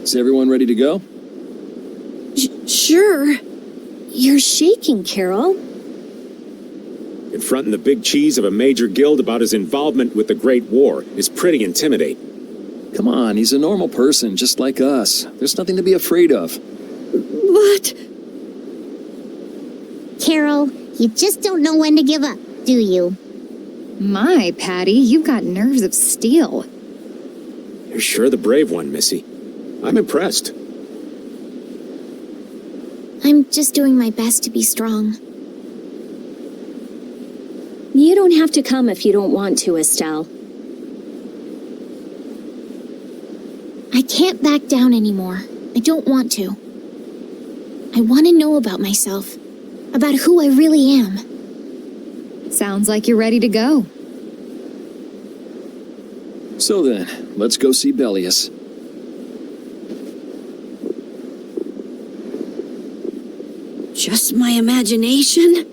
Is everyone ready to go? Sure. You're shaking, Carol. Confronting the big cheese of a major guild about his involvement with the Great War is pretty intimidating. Come on, he's a normal person, just like us. There's nothing to be afraid of. But... Carol, you just don't know when to give up, do you? My, Patty, you've got nerves of steel. You're sure the brave one, Missy. I'm impressed. I'm just doing my best to be strong. you don't have to come if you don't want to, Estelle. I can't back down anymore. I don't want to. I want to know about myself. About who I really am. Sounds like you're ready to go. So then, let's go see Bellius. Just my imagination?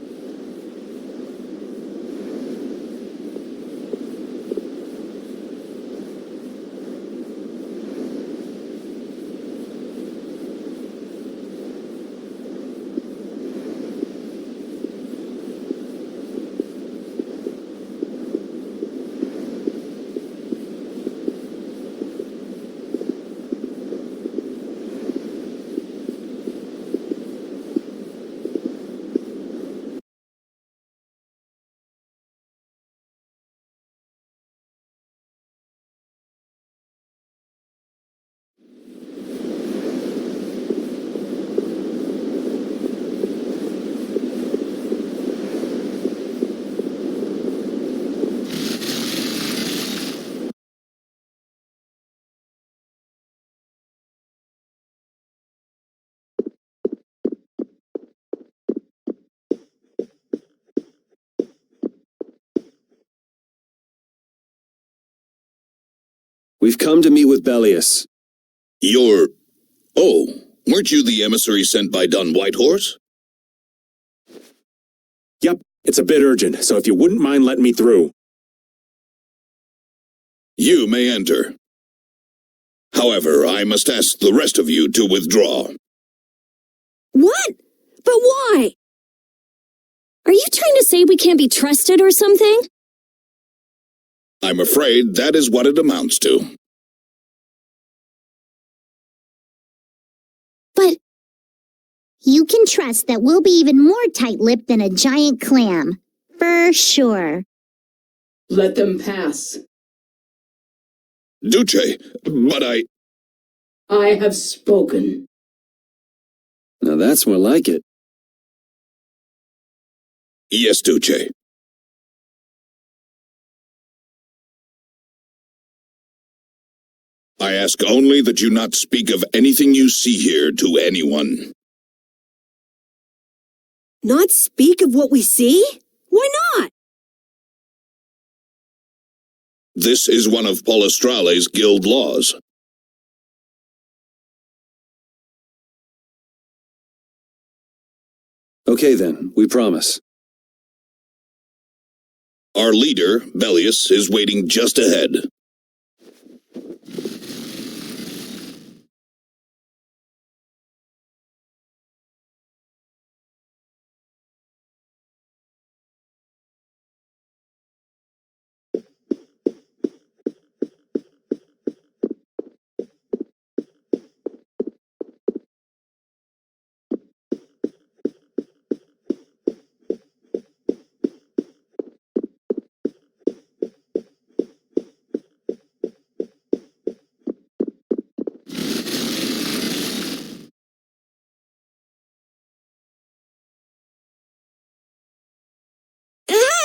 We've come to meet with Bellius. Oh, weren't you the emissary sent by Don Whitehorse? Yep, it's a bit urgent, so if you wouldn't mind letting me through. You may enter. However, I must ask the rest of you to withdraw. What? But why? Are you trying to say we can't be trusted or something? I'm afraid that is what it amounts to. But you can trust that we'll be even more tight-lipped than a giant clam. For sure. Let them pass. Duce, but I have spoken. Now that's more like it. Yes, Duce. I ask only that you not speak of anything you see here to anyone. Not speak of what we see? Why not? This is one of Polestrale's guild laws. Okay then, we promise. Our leader, Bellius, is waiting just ahead.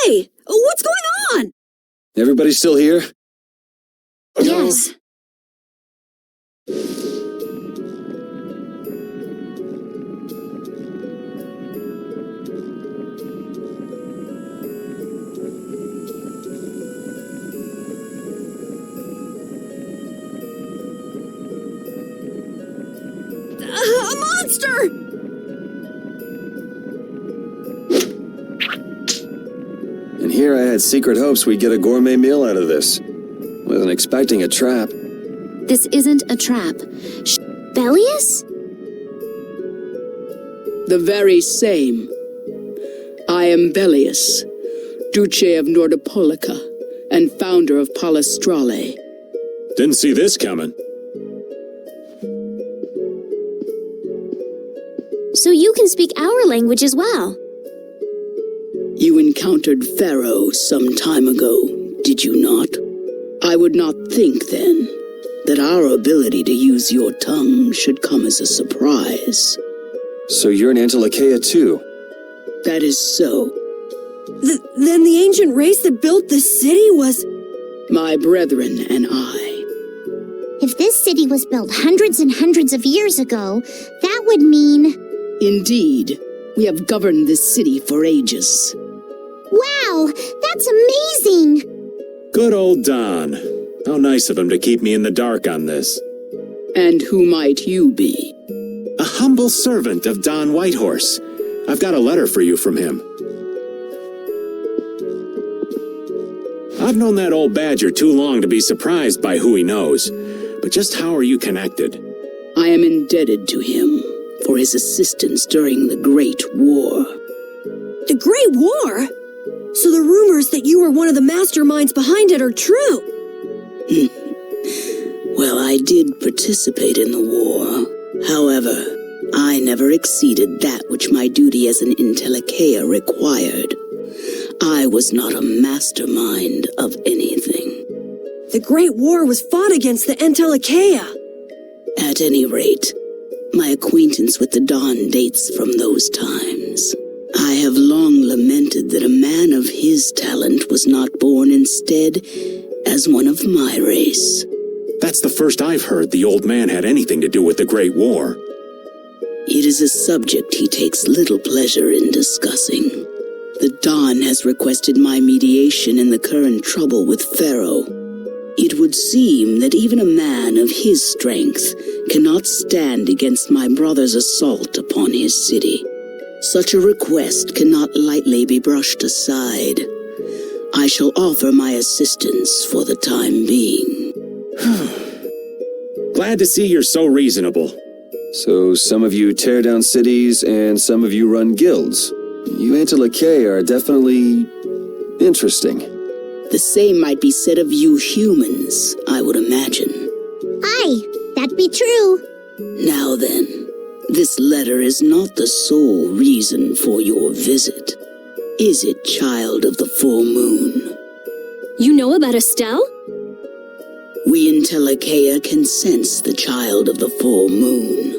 Hey! What's going on? Everybody still here? Yes. A monster! And here I had secret hopes we'd get a gourmet meal out of this. Wasn't expecting a trap. This isn't a trap. Bellius? The very same. I am Bellius, Duce of Nordopolica, and founder of Palestrale. Didn't see this coming. So you can speak our language as well. You encountered Pharaoh some time ago, did you not? I would not think then that our ability to use your tongue should come as a surprise. So you're an Antilocheia too? That is so. Then the ancient race that built this city was... My brethren and I. If this city was built hundreds and hundreds of years ago, that would mean... Indeed, we have governed this city for ages. Wow, that's amazing! Good old Don. How nice of him to keep me in the dark on this. And who might you be? A humble servant of Don Whitehorse. I've got a letter for you from him. I've known that old badger too long to be surprised by who he knows. But just how are you connected? I am indebted to him for his assistance during the Great War. The Great War? So the rumors that you were one of the masterminds behind it are true? Well, I did participate in the war. However, I never exceeded that which my duty as an Intellicheia required. I was not a mastermind of anything. The Great War was fought against the Entellicheia. At any rate, my acquaintance with the Dawn dates from those times. I have long lamented that a man of his talent was not born instead as one of my race. That's the first I've heard the old man had anything to do with the Great War. It is a subject he takes little pleasure in discussing. The Dawn has requested my mediation in the current trouble with Pharaoh. It would seem that even a man of his strength cannot stand against my brother's assault upon his city. Such a request cannot lightly be brushed aside. I shall offer my assistance for the time being. Glad to see you're so reasonable. So some of you tear down cities and some of you run guilds. You Antilocheia are definitely interesting. The same might be said of you humans, I would imagine. Aye, that be true. Now then, this letter is not the sole reason for your visit. Is it, child of the full moon? You know about Estelle? We Intellicheia can sense the child of the full moon.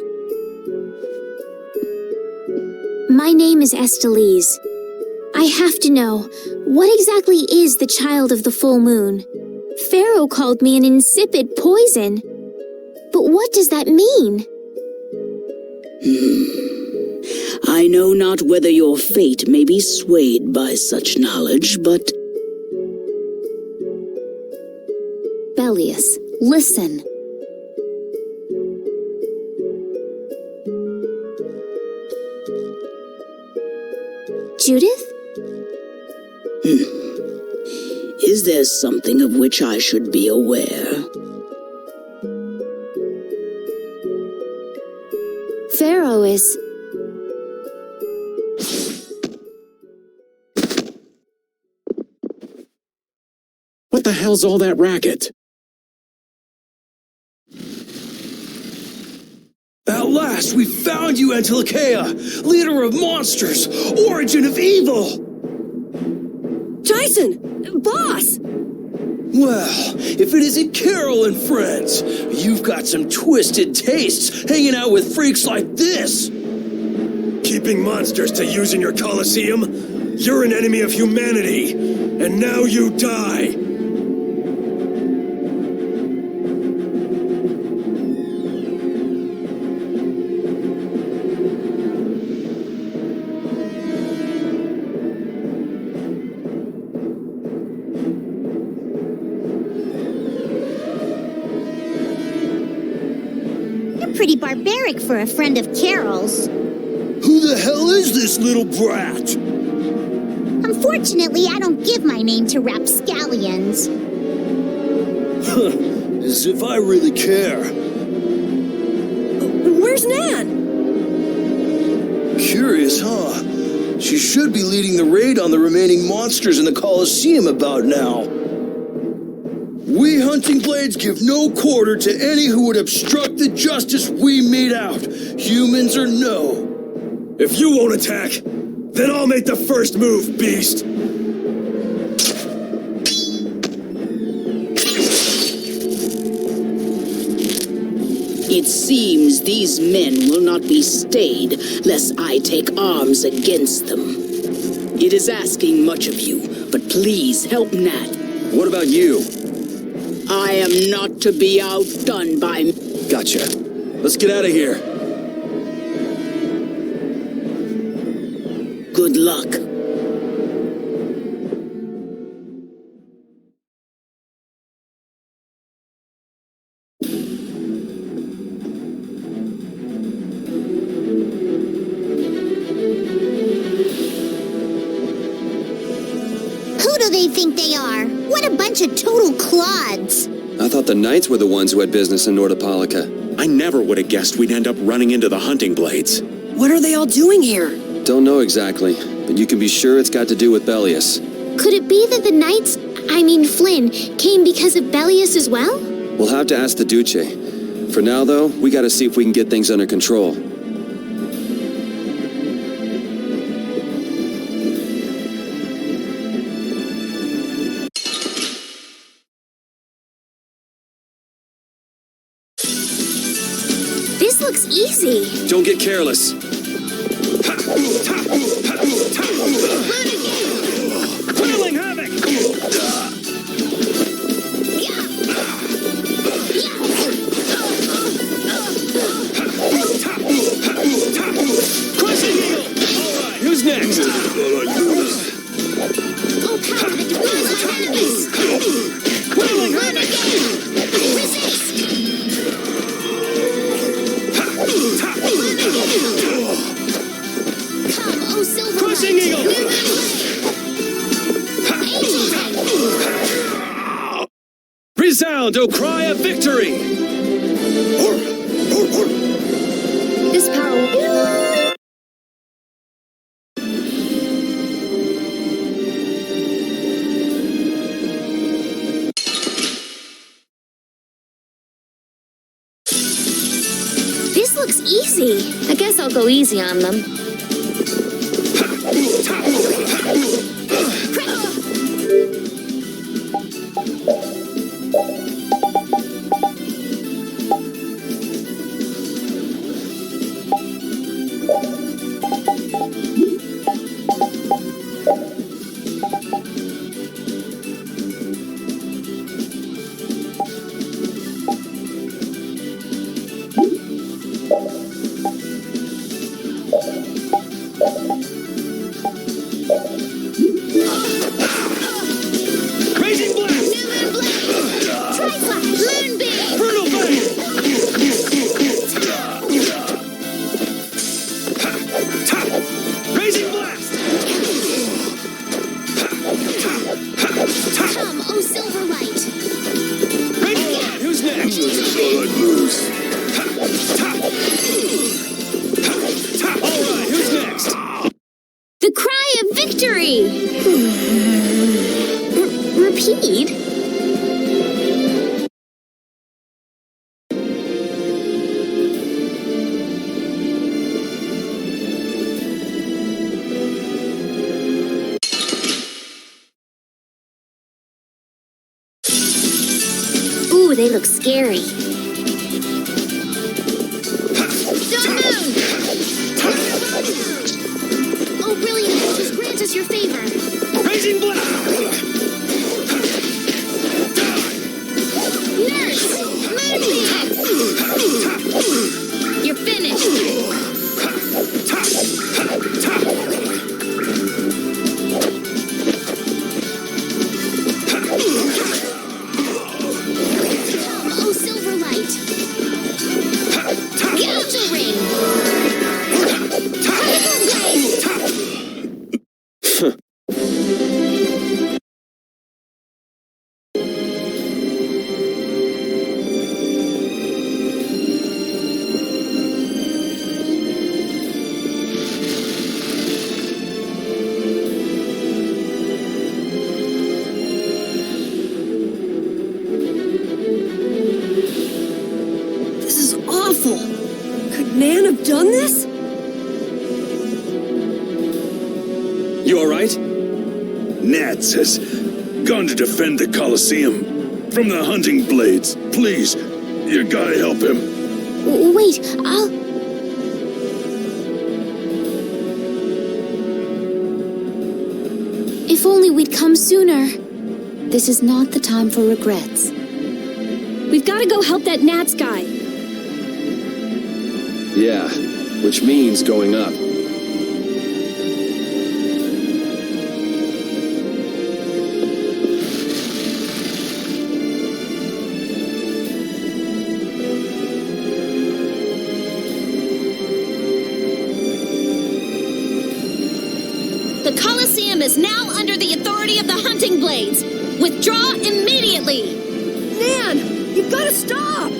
My name is Estelise. I have to know, what exactly is the child of the full moon? Pharaoh called me an insipid poison. But what does that mean? I know not whether your fate may be swayed by such knowledge, but... Bellius, listen. Judith? Is there something of which I should be aware? Pharaoh is... What the hell's all that racket? At last, we found you, Antilocheia, leader of monsters, origin of evil! Tyson! Boss! Well, if it isn't Carol and friends, you've got some twisted tastes hanging out with freaks like this! Keeping monsters to use in your Colosseum? You're an enemy of humanity, and now you die! Pretty barbaric for a friend of Carol's. Who the hell is this little brat? Unfortunately, I don't give my name to rapscallions. As if I really care. Where's Nan? Curious, huh? She should be leading the raid on the remaining monsters in the Colosseum about now. We Hunting Blades give no quarter to any who would obstruct the justice we mete out, humans or no. If you won't attack, then I'll make the first move, beast! It seems these men will not be stayed lest I take arms against them. It is asking much of you, but please help Nat. What about you? I am not to be outdone by... Gotcha. Let's get out of here. Good luck. Who do they think they are? What a bunch of total clods. I thought the knights were the ones who had business in Nordopolica. I never would have guessed we'd end up running into the hunting blades. What are they all doing here? Don't know exactly, but you can be sure it's got to do with Bellius. Could it be that the knights, Flynn, came because of Bellius as well? We'll have to ask the Duce. For now, though, we gotta see if we can get things under control. This looks easy. Don't get careless. Whirling havoc! Crushing eagle! Alright, who's next? Oh, power that defies my enemies! Whirling havoc! Resist! Come, oh silver Crushing light. eagle! Resound, O cry of victory! This power will... This looks easy. I guess I'll go easy on them. Raging blast! Tri-flash! Moonbeam! Brutal blade! Raging blast! Come, oh silver light! Alright, who's next? Alright, who's next? The cry of victory! Repeat? Ooh, they look scary. Don't move! Oh, brilliant! Just grant us your favor. Raging blast! Nurse! Moonbeam! You're finished! Oh, silver light! Gouge ring! Tiger blade! done this? You alright? Nats has gone to defend the Colosseum from the hunting blades. Please, you gotta help him. Wait, I'll... If only we'd come sooner. This is not the time for regrets. We've got to go help that Nats guy. Yeah, which means going up. The Colosseum is now under the authority of the hunting blades. Withdraw immediately! Nan, you've got to stop!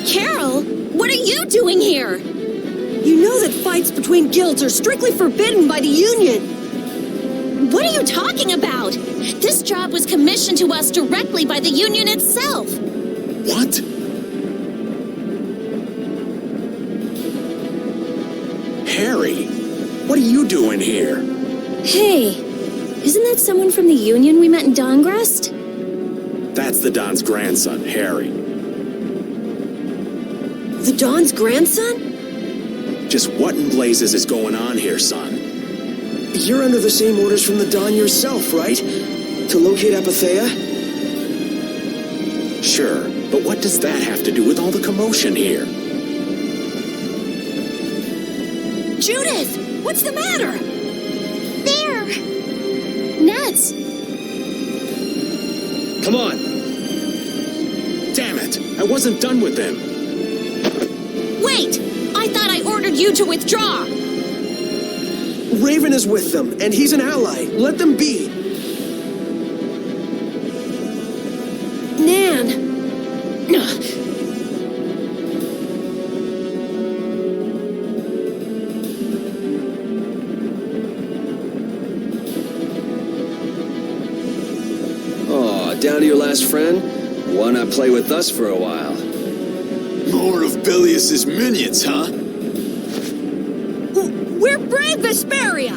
Carol, what are you doing here? You know that fights between guilds are strictly forbidden by the Union. What are you talking about? This job was commissioned to us directly by the Union itself. What? Harry, what are you doing here? Hey, isn't that someone from the Union we met in Dongrest? That's the Don's grandson, Harry. The Don's grandson? Just what in blazes is going on here, son? You're under the same orders from the Don yourself, right? To locate Apathea? Sure, but what does that have to do with all the commotion here? Judith! What's the matter? There! Nats! Come on! Damn it! I wasn't done with them. Wait! I thought I ordered you to withdraw! Raven is with them, and he's an ally. Let them be. Nan! Aw, down to your last friend? Why not play with us for a while? More of Belius's minions, huh? We're brave, Vesperia!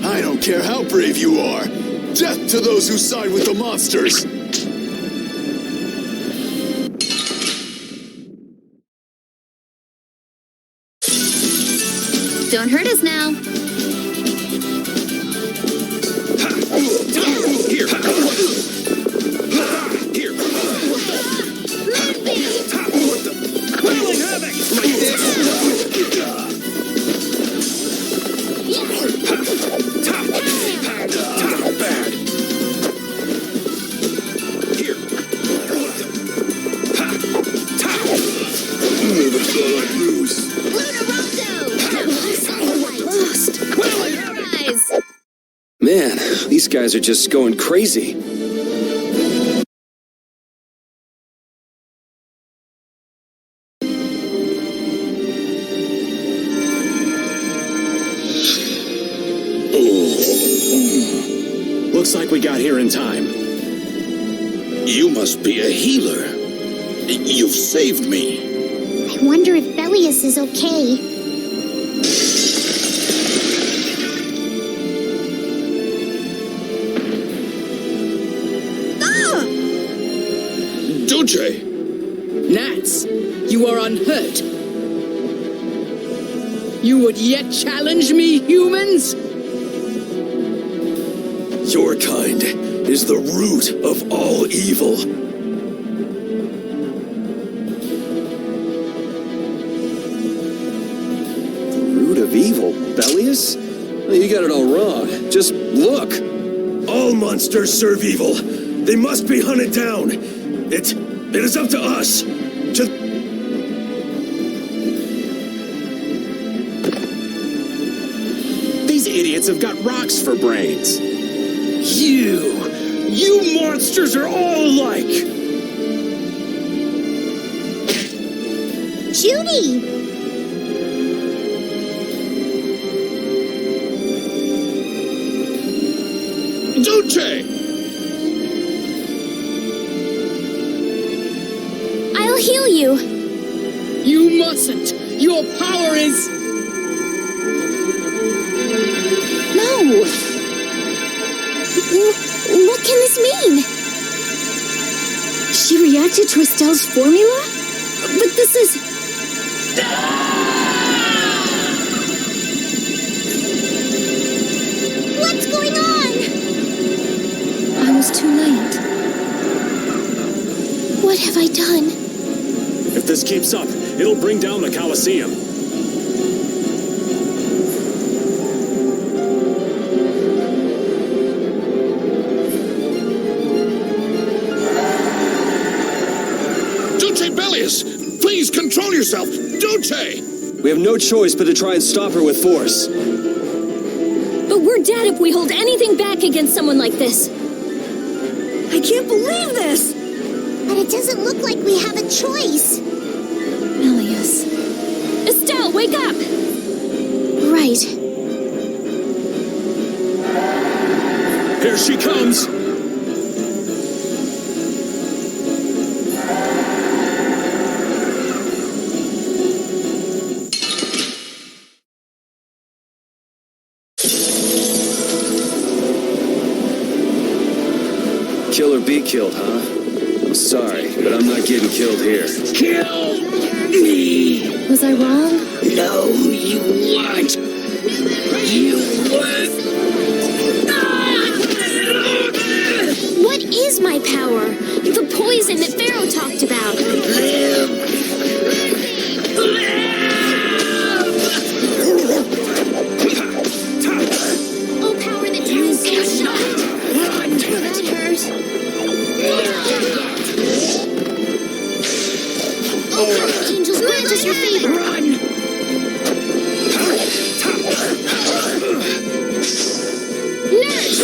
I don't care how brave you are. Death to those who side with the monsters. Don't hurt us now. Here. Here. Wailing havoc! Bad. Here. Never thought I'd lose. Man, these guys are just going crazy. Looks like we got here in time. You must be a healer. You've saved me. I wonder if Belius is okay. Duce! Nats, you are unhurt. You would yet challenge me, humans? Your kind is the root of all evil. The root of evil, Belius? Well, you got it all wrong. Just look. All monsters serve evil. They must be hunted down. It is up to us to... These idiots have got rocks for brains. You monsters are all alike! Judy! Duce! I'll heal you. You mustn't. Your power is... No! What can this mean? She reacted to Estelle's formula? But this is... What's going on? I was too late. What have I done? If this keeps up, it'll bring down the Colosseum. Duce Bellius! Please control yourself! Duce! We have no choice but to try and stop her with force. But we're dead if we hold anything back against someone like this. I can't believe this! But it doesn't look like we have a choice. Elias. Estelle, wake up! Right. Here she comes! Kill or be killed, huh? I'm sorry, but I'm not getting killed here. Kill me! Was I wrong? No, you weren't. You weren't. What is my power? The poison that Pharaoh talked about. Oh, power that turns so sharp. That hurt. Oh, angels, grant us your favor. Nurse!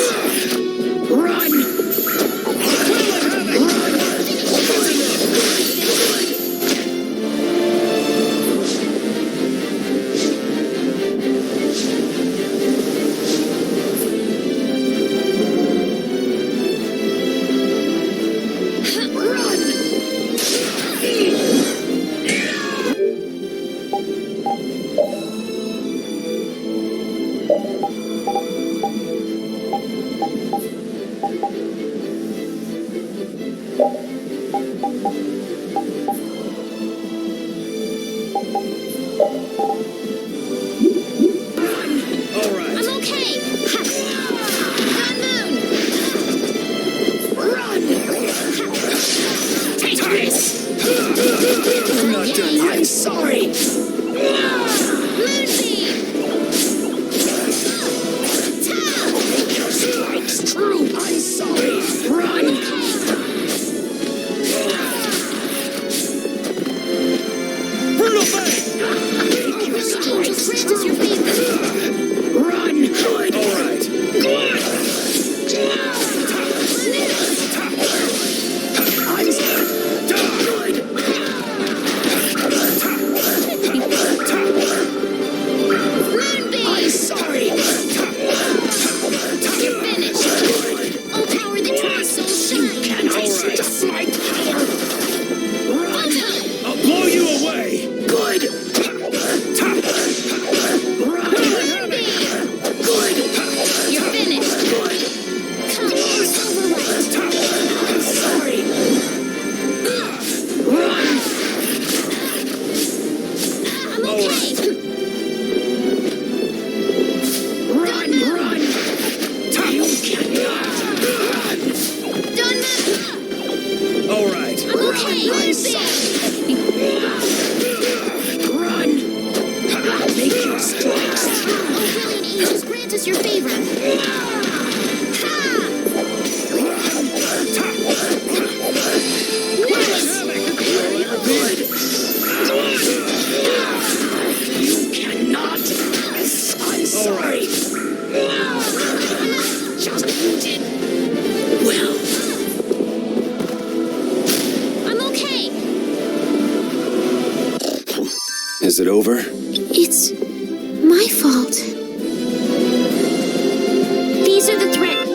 I'm okay. Red moon. Take this! I'm not done yet. I'm sorry. Moonbeam. It's true. I'm sorry. Run! Angels, grant us your favor. Run! Good! All right. Good! I'm good! Moonbeam. I'm sorry! You're finished. Oh, power that turns so shine. Cannot stop my power! Run! I'll blow you away! Good! Run! Good! You're finished. Come, Silverlight. I'm sorry! Run! I'm okay. Run! Run! You cannot! Run! Done that. All right. I'm okay. Run! Make your strikes! Oh, brilliant angels, grant us your favor. Ha! Good! You cannot! I'm sorry! Just wounded! Well, I'm okay. Is it over? It's my fault. These are the threats.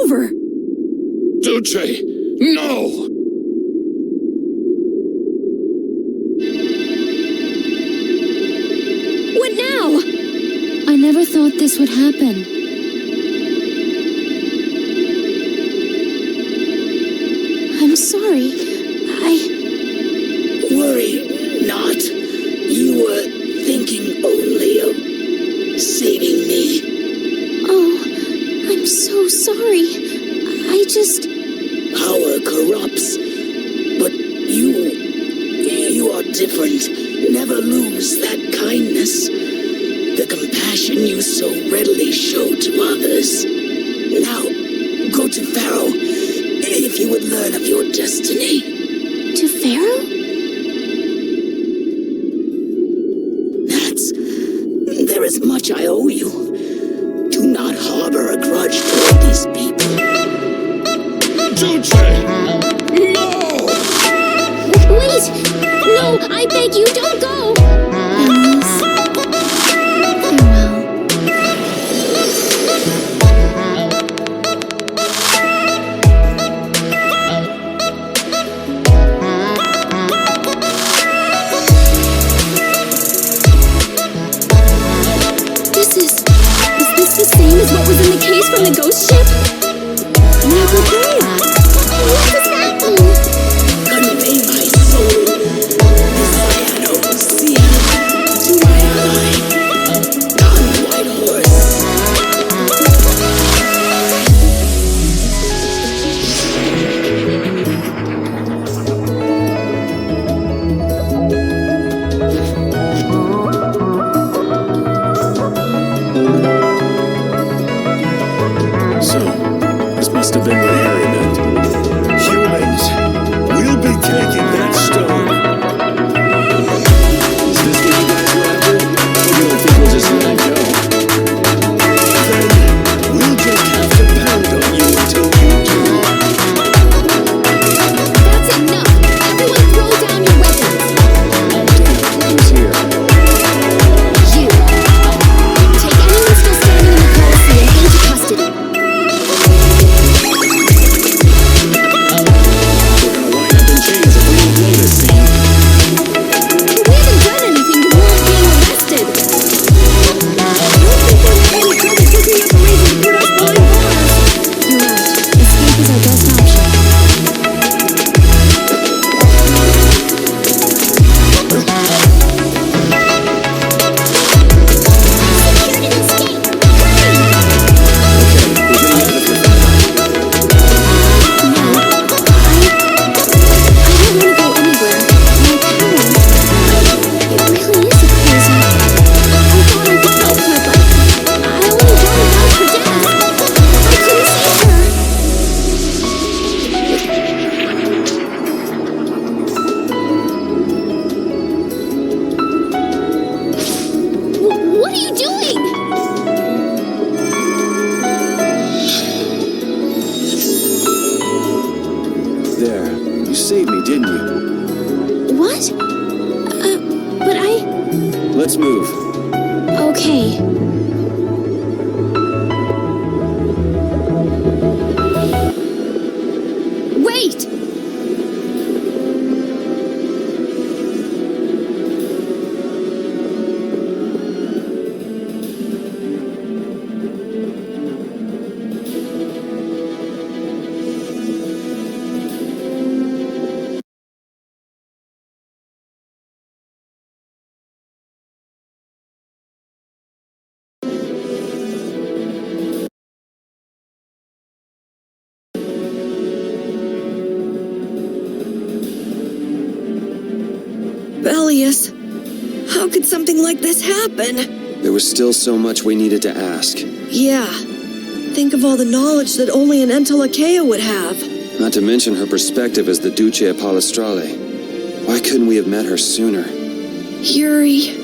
over! Duce, no! What now? I never thought this would happen. I'm sorry. Worry not. You were thinking only of saving me. Oh, I'm so sorry. I just... Power corrupts, but you are different. Never lose that kindness, the compassion you so readily show to others. Now, go to Pharaoh, if you would learn of your destiny. To Pharaoh? There is much I owe you. Do not harbor a grudge toward these people. Duce! No! Wait! No, I beg you, don't go! Alice. Farewell. Is this the same as what was in the case from the ghost ship? Never did. What does that mean? Convey my soul, Sia, to my ally, Don White Horse. So, this must have been what Harry meant. Humans, we'll be taking that stone. Is this what you guys were after? You don't think we'll just let it go? Then we'll just have to pound on you until you do. That's enough. Everyone throw down your weapons. Who's here? You. Take anyone still standing in the Colosseum into custody. We're gonna wind up in chains if we don't blow this scene. We haven't done anything to warrant being arrested. I don't think we'll have any trouble cooking up a reason to put us behind bars. You're right. Escape is our best option. I don't want to go anywhere. My power. It really is a poison. I thought I could help her, but I only wanted out for death. I couldn't save her. What are you doing? There. You saved me, didn't you? What? But Let's move. Okay. Wait! Bellius, how could something like this happen? There was still so much we needed to ask. Yeah. Think of all the knowledge that only an Entelakea would have. Not to mention her perspective as the Duce Palestrale. Why couldn't we have met her sooner? Yuri.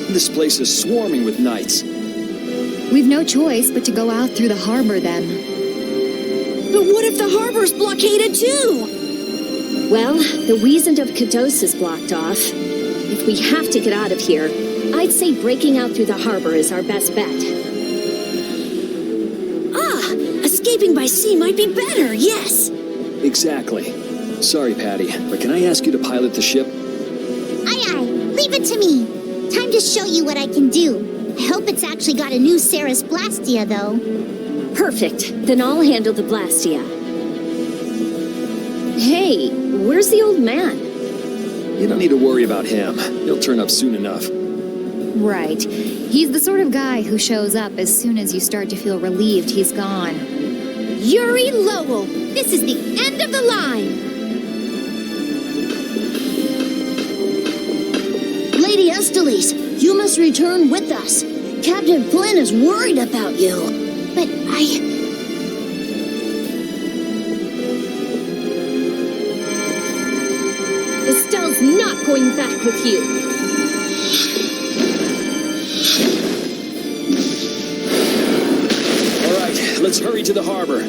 This place is swarming with knights. We've no choice but to go out through the harbor then. But what if the harbor's blockaded too? Well, the Wiesent of Kados is blocked off. If we have to get out of here, I'd say breaking out through the harbor is our best bet. Ah, escaping by sea might be better, yes. Exactly. Sorry, Patty, but can I ask you to pilot the ship? Aye, aye. Leave it to me. Time to show you what I can do. I hope it's actually got a new Ceres Blastia, though. Perfect. Then I'll handle the Blastia. Hey, where's the old man? You don't need to worry about him. He'll turn up soon enough. Right. He's the sort of guy who shows up as soon as you start to feel relieved he's gone. Yuri Lowell, this is the end of the line. Lady Estelise, you must return with us. Captain Flynn is worried about you. But Estelle's not going back with you. All right, let's hurry to the harbor.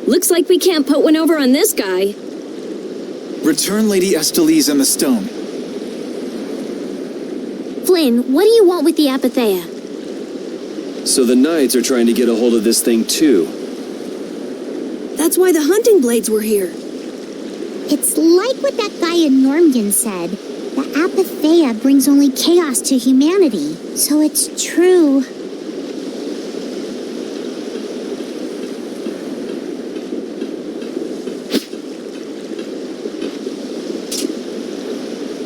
Looks like we can't put one over on this guy. Return Lady Estelise and the stone. Flynn, what do you want with the Apatheia? So the knights are trying to get a hold of this thing too. That's why the hunting blades were here. It's like what that guy in Normgen said. The Apatheia brings only chaos to humanity. So it's true.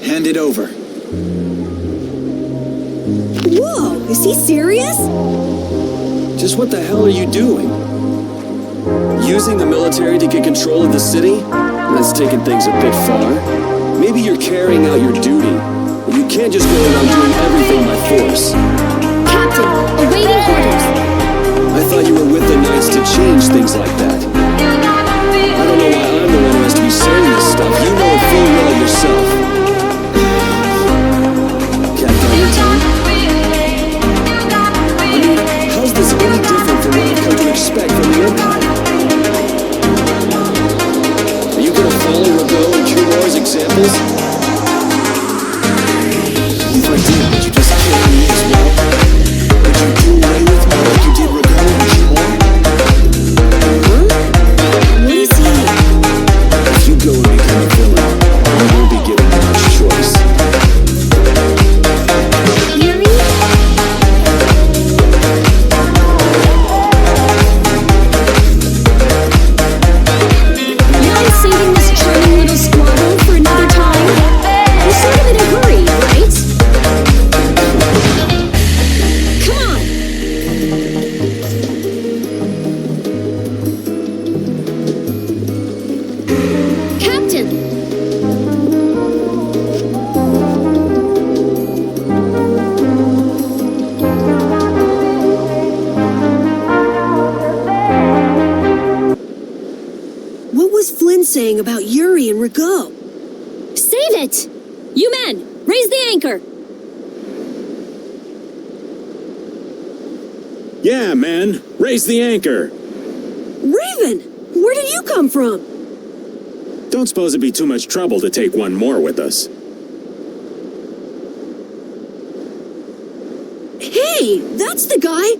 Hand it over. Whoa, is he serious? Just what the hell are you doing? Using the military to get control of the city? That's taking things a bit far. Maybe you're carrying out your duty. You can't just go around doing everything by force. Captain, awaiting orders. I thought you were with the Knights to change things like that. I don't know why I'm the one who has to be saying this stuff. You know it full well yourself. Cat on your tongue? I mean, how's this any different from what I've come to expect from the Empire? Are you gonna follow Rago and Kumor's examples? If I did, would you just kill me as well? Would you do away with me like you did Rago and Kumor? Huh? What is he? If you go and become a villain, you won't be given much choice. Yuri? Not saving this charming little squabble for another time? We're sort of in a hurry, right? Come on! Captain! What was Flynn saying about Yuri and Rago? Save it! You men, raise the anchor! Yeah, men, raise the anchor. Raven, where did you come from? Don't suppose it'd be too much trouble to take one more with us. Hey, that's the guy!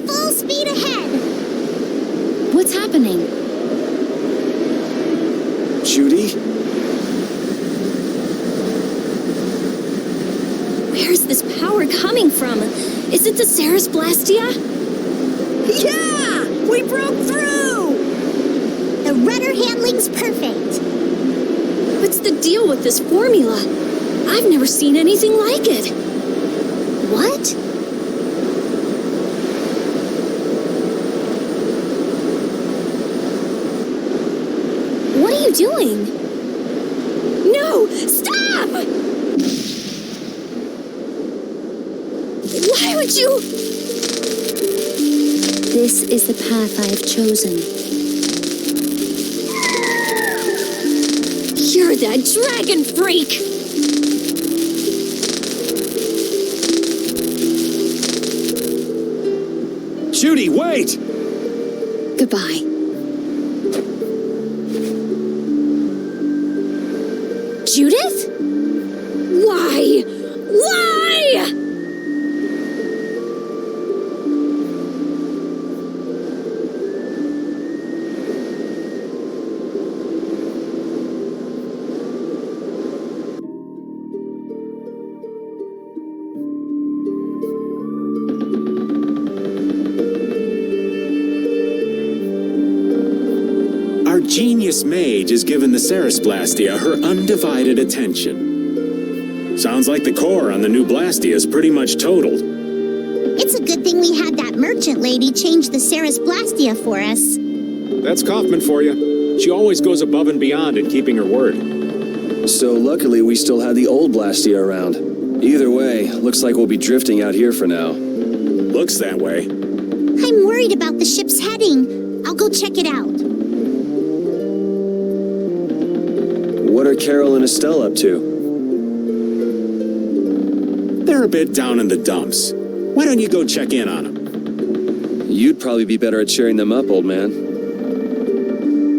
Full speed ahead! What's happening? Judy? Where's this power coming from? Is it the Ceres Blastia? Yeah! We broke through! The rudder handling's perfect. What's the deal with this formula? I've never seen anything like it. What? What are you doing? No! Stop! Why would you? This is the path I have chosen. You're that dragon freak! Judy, wait! Goodbye. Judith? Why? Why? Our genius mage has given the Ceres Blastia her undivided attention. Sounds like the core on the new Blastia is pretty much totaled. It's a good thing we had that merchant lady change the Ceres Blastia for us. That's Kaufman for you. She always goes above and beyond in keeping her word. So luckily we still have the old Blastia around. Either way, looks like we'll be drifting out here for now. Looks that way. I'm worried about the ship's heading. I'll go check it out. What are Carol and Estelle up to? They're They're a bit down in the dumps. Why don't you go check in on them? You'd probably be better at cheering them up, old man.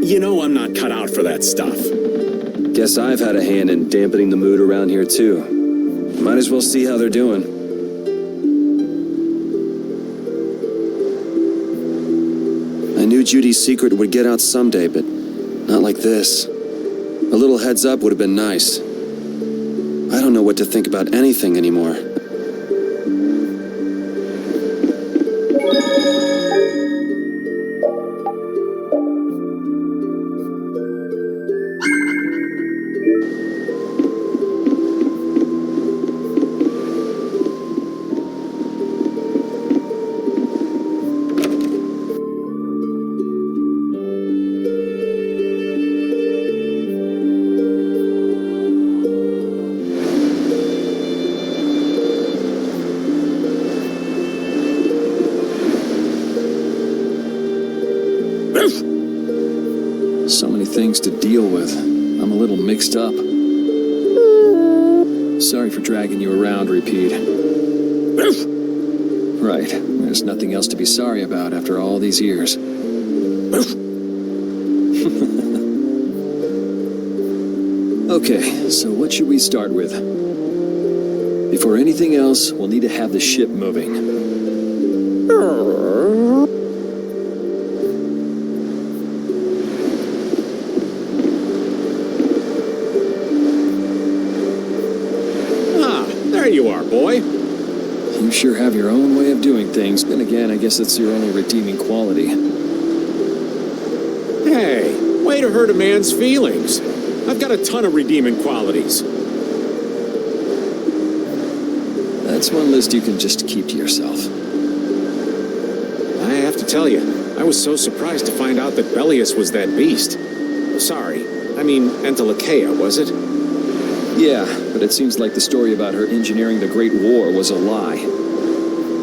You know I'm not cut out for that stuff. Guess I've had a hand in dampening the mood around here, too. Might as well see how they're doing. I knew Judy's secret would get out someday, but not like this. A little heads up would have been nice. I don't know what to think about anything anymore. So many things to deal with. I'm a little mixed up. Sorry for dragging you around, Repeat. Right. There's nothing else to be sorry about after all these years. Okay, so what should we start with? Before anything else, we'll need to have the ship moving. There you are, boy. You sure have your own way of doing things. Then again, I guess it's your only redeeming quality. Hey, way to hurt a man's feelings. I've got a ton of redeeming qualities. That's one list you can just keep to yourself. I have to tell you, I was so surprised to find out that Bellius was that beast. Sorry, I mean Entelekea, was it? Yeah, but it seems like the story about her engineering the Great War was a lie.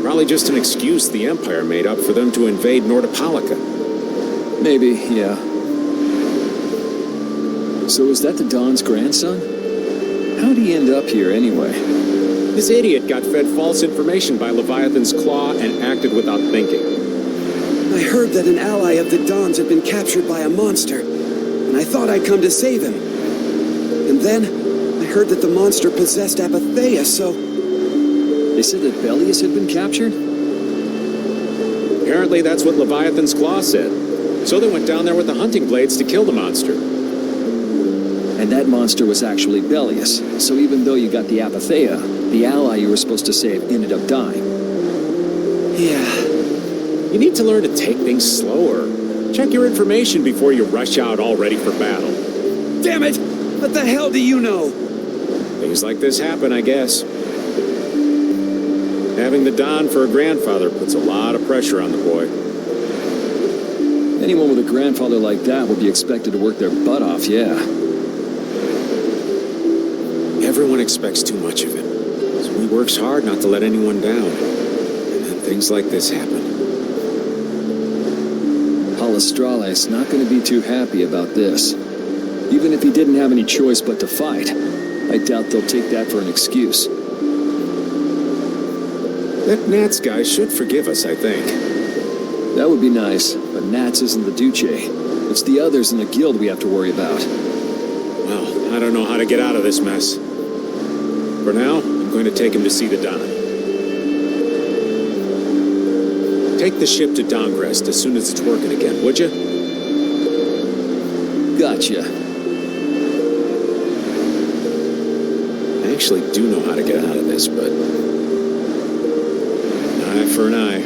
Probably just an excuse the Empire made up for them to invade Nordopolica. Maybe, yeah. So is that the Don's grandson? How'd he end up here anyway? This idiot got fed false information by Leviathan's Claw and acted without thinking. I heard that an ally of the Don's had been captured by a monster, and I thought I'd come to save him. And then I heard that the monster possessed Apatheia, so... They said that Bellius had been captured? Apparently that's what Leviathan's Claw said. So they went down there with the hunting blades to kill the monster. And that monster was actually Bellius. So even though you got the Apatheia, the ally you were supposed to save ended up dying. Yeah. You need to learn to take things slower. Check your information before you rush out all ready for battle. Damn it! What the hell do you know? Things like this happen, I guess. Having the Don for a grandfather puts a lot of pressure on the boy. Anyone with a grandfather like that would be expected to work their butt off, yeah. Everyone expects too much of him. So he works hard not to let anyone down. And then things like this happen. Palestrale's not going to be too happy about this. Even if he didn't have any choice but to fight, I doubt they'll take that for an excuse. That Nats guy should forgive us, I think. That would be nice, but Nats isn't the Duce. It's the others in the guild we have to worry about. Well, I don't know how to get out of this mess. For now, I'm going to take him to see the Don. Take the ship to Dongrest as soon as it's working again, would you? Gotcha. I actually do know how to get out of this, but... an eye for an eye.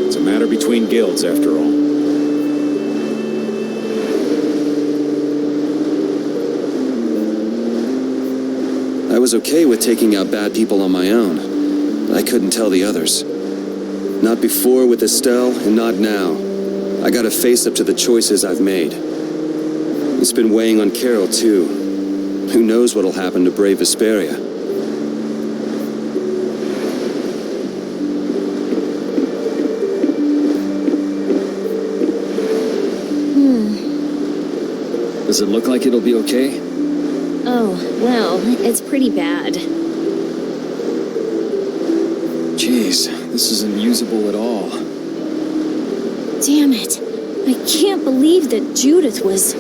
It's a matter between guilds, after all. I was okay with taking out bad people on my own, but I couldn't tell the others. Not before with Estelle, and not now. I gotta face up to the choices I've made. It's been weighing on Carol, too. Who knows what'll happen to brave Vesperia? Does it look like it'll be okay? Oh, well, it's pretty bad. Jeez, this isn't usable at all. Damn it. I can't believe that Judith was...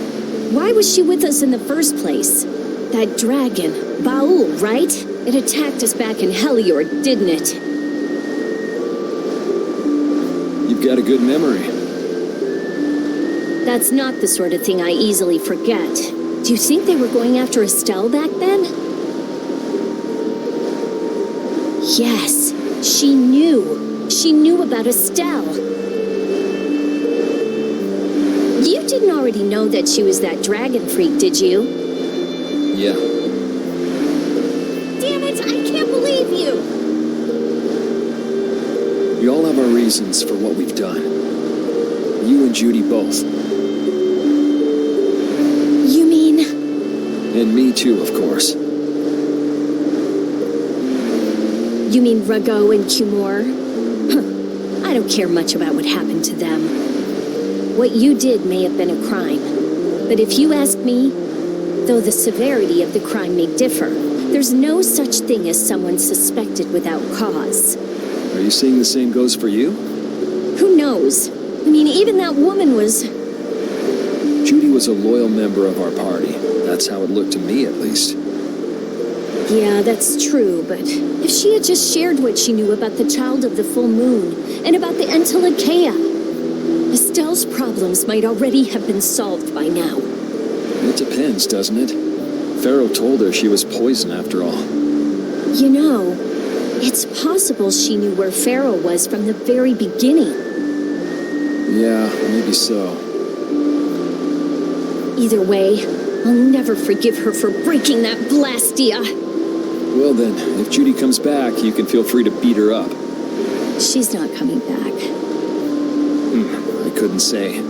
Why was she with us in the first place? That dragon, Baul, right? It attacked us back in Heliord, didn't it? You've got a good memory. That's not the sort of thing I easily forget. Do you think they were going after Estelle back then? Yes, she knew. She knew about Estelle. You didn't already know that she was that dragon freak, did you? Yeah. Damn it, I can't believe you! We all have our reasons for what we've done. You and Judy both. You mean... And me too, of course. You mean Rago and Cumor? Huh. I don't care much about what happened to them. What you did may have been a crime. But if you ask me, though the severity of the crime may differ, there's no such thing as someone suspected without cause. Are you saying the same goes for you? Who knows? I mean, even that woman was... Judy was a loyal member of our party. That's how it looked to me, at least. Yeah, that's true, but if she had just shared what she knew about the Child of the Full Moon and about the Entelekea, Estelle's problems might already have been solved by now. It depends, doesn't it? Pharaoh told her she was poison after all. You know, it's possible she knew where Pharaoh was from the very beginning. Yeah, maybe so. Either way, I'll never forgive her for breaking that Blastia. Well then, if Judy comes back, you can feel free to beat her up. She's not coming back. I couldn't say.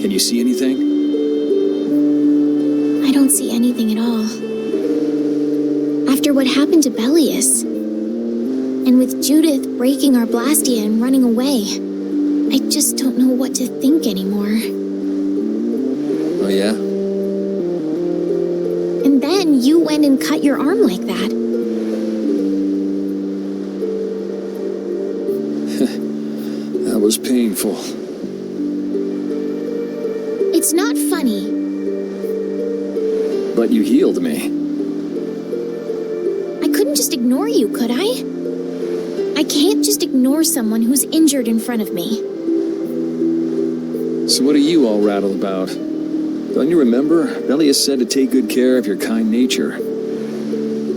Can you see anything? I don't see anything at all. After what happened to Bellius, and with Judith breaking our Blastia and running away, I just don't know what to think anymore. Oh yeah? And then you went and cut your arm like that. That was painful. It's not funny. But you healed me. I couldn't just ignore you, could I? I can't just ignore someone who's injured in front of me. So what are you all rattled about? Don't you remember? Bellius said to take good care of your kind nature.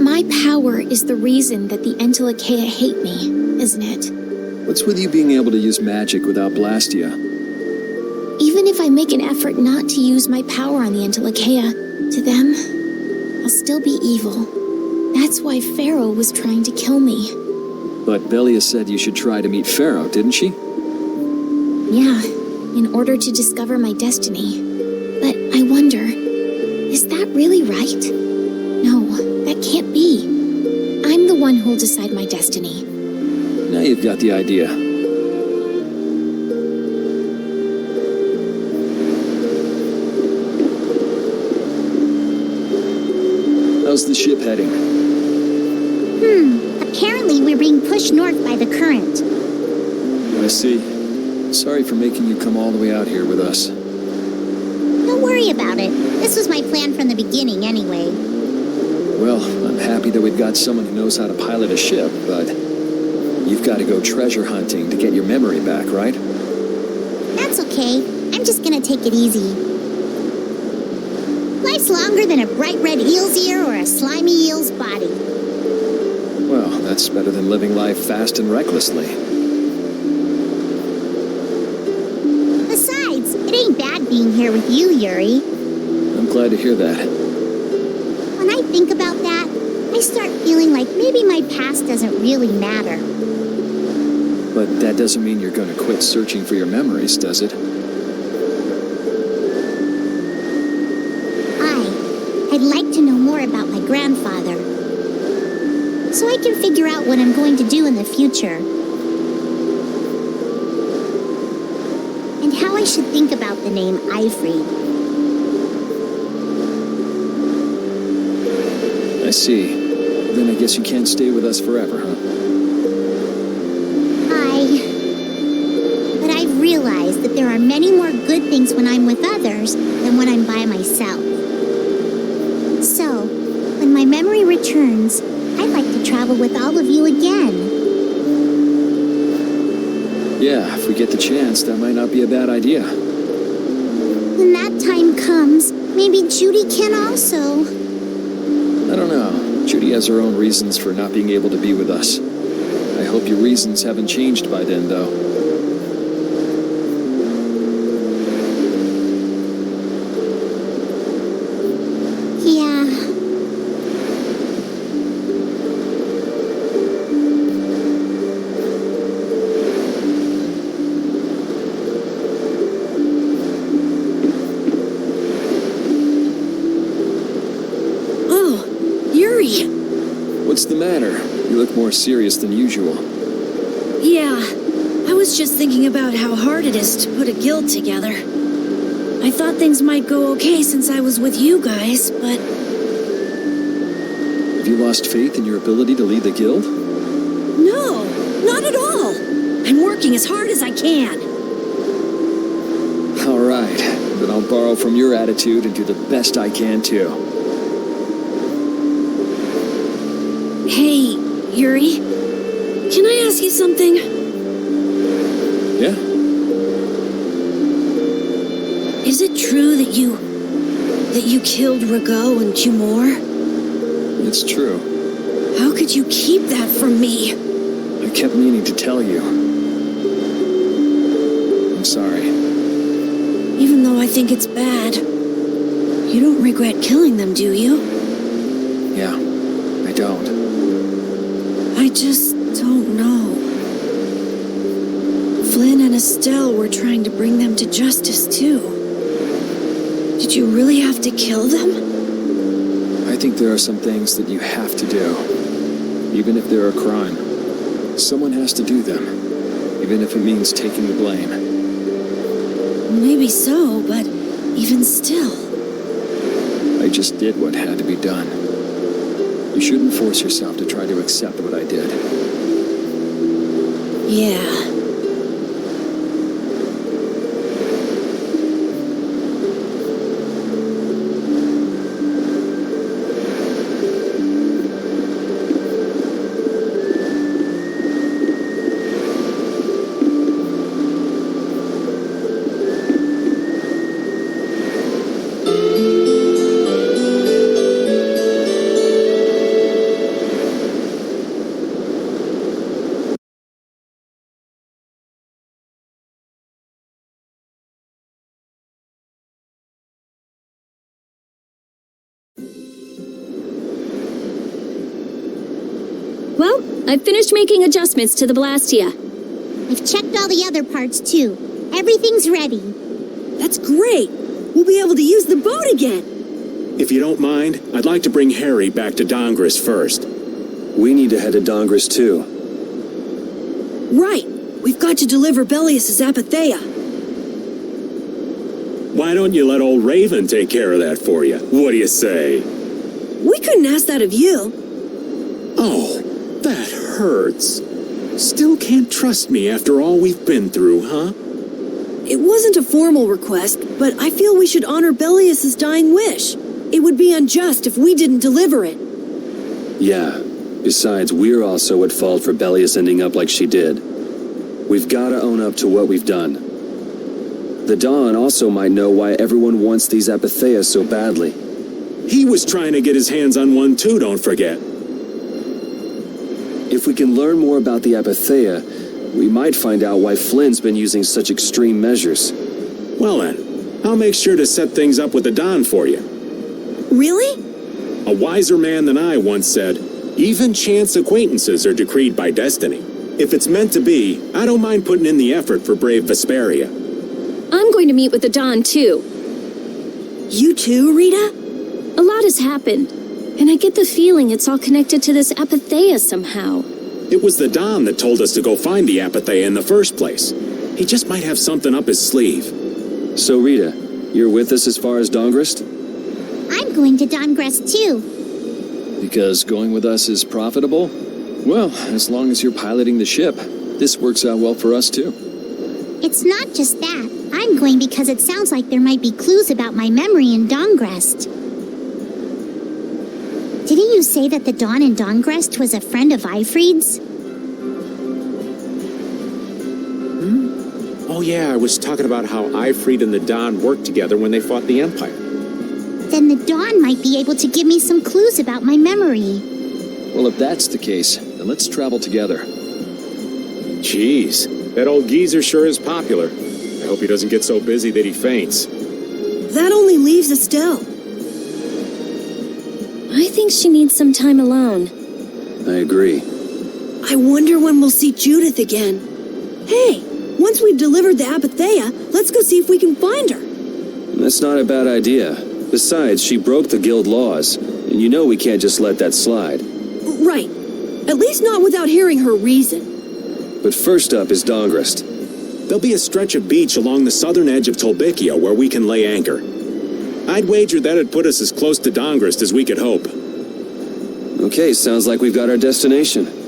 My power is the reason that the Entelekea hate me, isn't it? What's with you being able to use magic without Blastia? Even if I make an effort not to use my power on the Entelekea, to them, I'll still be evil. That's why Pharaoh was trying to kill me. But Bellius said you should try to meet Pharaoh, didn't she? Yeah, in order to discover my destiny. But I wonder, is that really right? No, that can't be. I'm the one who'll decide my destiny. Now you've got the idea. How's the ship heading? Apparently we're being pushed north by the current. I see. Sorry for making you come all the way out here with us. Don't worry about it. This was my plan from the beginning anyway. Well, I'm happy that we've got someone who knows how to pilot a ship, but you've got to go treasure hunting to get your memory back, right? That's okay. I'm just gonna take it easy. Life's longer than a bright red eel's ear or a slimy eel's body. Well, that's better than living life fast and recklessly. Besides, it ain't bad being here with you, Yuri. I'm glad to hear that. When I think about that, I start feeling like maybe my past doesn't really matter. But that doesn't mean you're going to quit searching for your memories, does it? I'd like to know more about my grandfather. so I can figure out what I'm going to do in the future. And how I should think about the name Ifrid. I see. Then I guess you can't stay with us forever, huh? But I've realized that there are many more good things when I'm with others than when I'm by myself. So, when my memory returns, I'd like to travel with all of you again. Yeah, if we get the chance, that might not be a bad idea. When that time comes, maybe Judy can also. I don't know. Judy has her own reasons for not being able to be with us. I hope your reasons haven't changed by then, though. Yeah. Oh, Yuri! What's the matter? You look more serious than usual. Yeah, I was just thinking about how hard it is to put a guild together. I thought things might go okay since I was with you guys, but... Have you lost faith in your ability to lead the guild? No, not at all! I'm working as hard as I can. All right, then I'll borrow from your attitude and do the best I can, too. Hey, Yuri. Can I ask you something? Yeah? Is it true that you killed Rago and Cumor? It's true. How could you keep that from me? I kept meaning to tell you. I'm sorry. Even though I think it's bad, you don't regret killing them, do you? Yeah, I don't. I just don't know. Flynn and Estelle were trying to bring them to justice, too. Did you really have to kill them? I think there are some things that you have to do. Even if they're a crime. Someone has to do them. Even if it means taking the blame. Maybe so, but even still. I just did what had to be done. You shouldn't force yourself to try to accept what I did. Yeah. Well, I've finished making adjustments to the Blastia. I've checked all the other parts too. Everything's ready. That's great! We'll be able to use the boat again! If you don't mind, I'd like to bring Harry back to Dongris first. We need to head to Dongris too. Right! We've got to deliver Bellius' Apatheia. Why don't you let old Raven take care of that for you? What do you say? We couldn't ask that of you. Oh, that hurts. Still can't trust me after all we've been through, huh? It wasn't a formal request, but I feel we should honor Bellius' dying wish. It would be unjust if we didn't deliver it. Yeah. Besides, we're also at fault for Bellius ending up like she did. We've got to own up to what we've done. The Dawn also might know why everyone wants these Apatheias so badly. He was trying to get his hands on one too, don't forget. If we can learn more about the Apatheia, we might find out why Flynn's been using such extreme measures. Well then, I'll make sure to set things up with the Don for you. Really? A wiser man than I once said, even chance acquaintances are decreed by destiny. If it's meant to be, I don't mind putting in the effort for brave Vesperia. I'm going to meet with the Don, too. You too, Rita? A lot has happened. And I get the feeling it's all connected to this Apatheia somehow. It was the Don that told us to go find the Apatheia in the first place. He just might have something up his sleeve. So, Rita, you're with us as far as Dongrest? I'm going to Dongrest too. Because going with us is profitable? Well, as long as you're piloting the ship, this works out well for us too. It's not just that. I'm going because it sounds like there might be clues about my memory in Dongrest. Didn't you say that the Don in Dongrest was a friend of Eifried's? Oh yeah, I was talking about how Eifried and the Don worked together when they fought the Empire. Then the Don might be able to give me some clues about my memory. Well, if that's the case, then let's travel together. Jeez, that old geezer sure is popular. I hope he doesn't get so busy that he faints. That only leaves Estelle. I think she needs some time alone. I agree. I wonder when we'll see Judith again. Hey, once we've delivered the Apatheia, let's go see if we can find her. That's not a bad idea. Besides, she broke the guild laws, and you know we can't just let that slide. Right. At least not without hearing her reason. But first up is Dongrest. There'll be a stretch of beach along the southern edge of Tolbikia where we can lay anchor. I'd wager that'd put us as close to Dongrest as we could hope. Okay, sounds like we've got our destination.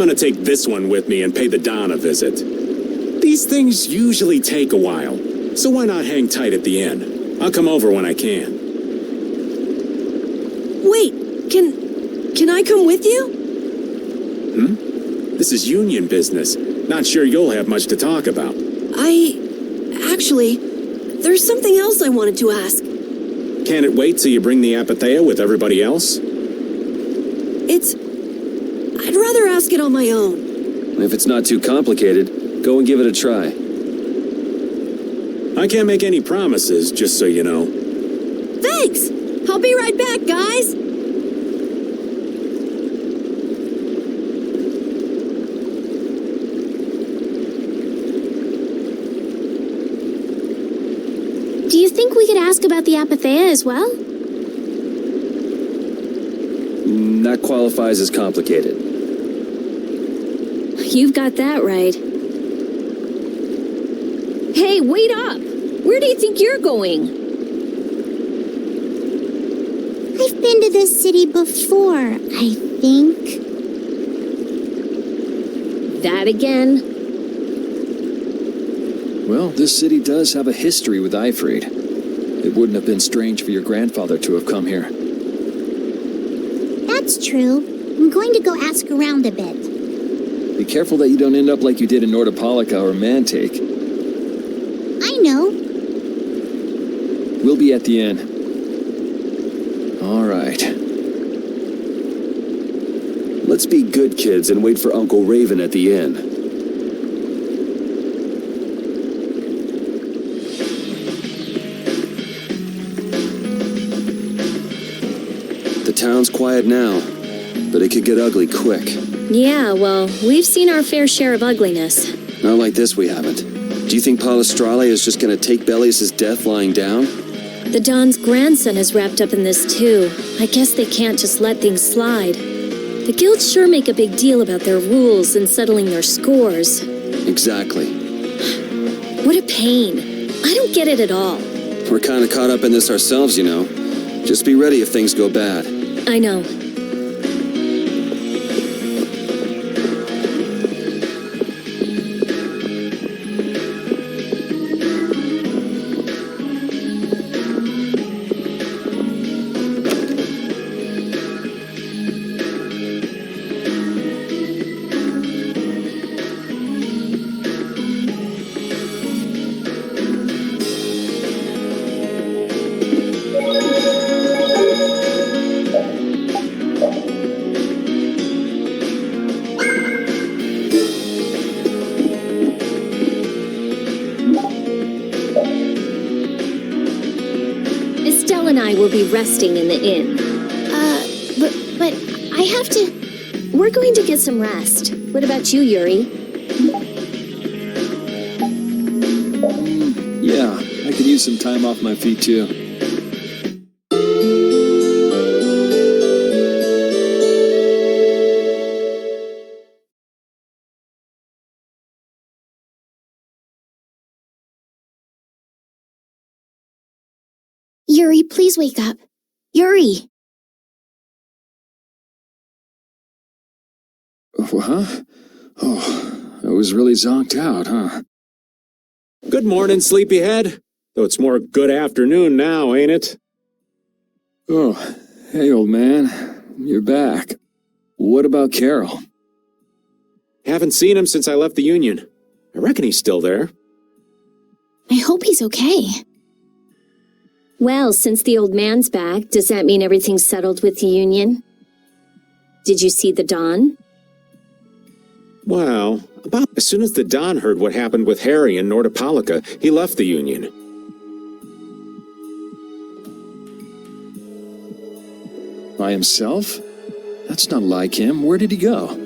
gonna take this one with me and pay the Don a visit. These things usually take a while, so why not hang tight at the inn? I'll come over when I can. Wait, can I come with you? This is union business. Not sure you'll have much to talk about. Actually, there's something else I wanted to ask. Can it wait till you bring the Apathea with everybody else? I'd rather ask it on my own. If it's not too complicated, go and give it a try. I can't make any promises, just so you know. Thanks! I'll be right back, guys! Do you think we could ask about the Apathea as well? That qualifies as complicated. You've got that right. Hey, wait up! Where do you think you're going? I've been to this city before, I think. That again? Well, this city does have a history with Ifrid. It wouldn't have been strange for your grandfather to have come here. That's true. I'm going to go ask around a bit. Be careful that you don't end up like you did in Nordopolica or Mantake. I know. We'll be at the inn. All right. Let's be good kids and wait for Uncle Raven at the inn. The town's quiet now, but it could get ugly quick. Yeah, well, we've seen our fair share of ugliness. Not like this we haven't. Do you think Palestrale is just gonna take Bellius' death lying down? The Don's grandson is wrapped up in this too. I guess they can't just let things slide. The guilds sure make a big deal about their rules and settling their scores. Exactly. What a pain. I don't get it at all. We're kinda caught up in this ourselves, you know. Just be ready if things go bad. I know. And I will be resting in the inn. But I have to... We're going to get some rest. What about you, Yuri? Yeah, I could use some time off my feet too. Yuri, please wake up. Yuri! Huh? Oh, I was really zonked out, huh? Good morning, sleepyhead. Though it's more good afternoon now, ain't it? Oh, hey, old man. You're back. What about Carol? Haven't seen him since I left the Union. I reckon he's still there. I hope he's okay. Well, since the old man's back, does that mean everything's settled with the Union? Did you see the Don? Well, about as soon as the Don heard what happened with Harry in Nordopolica, he left the Union. By himself? That's not like him. Where did he go?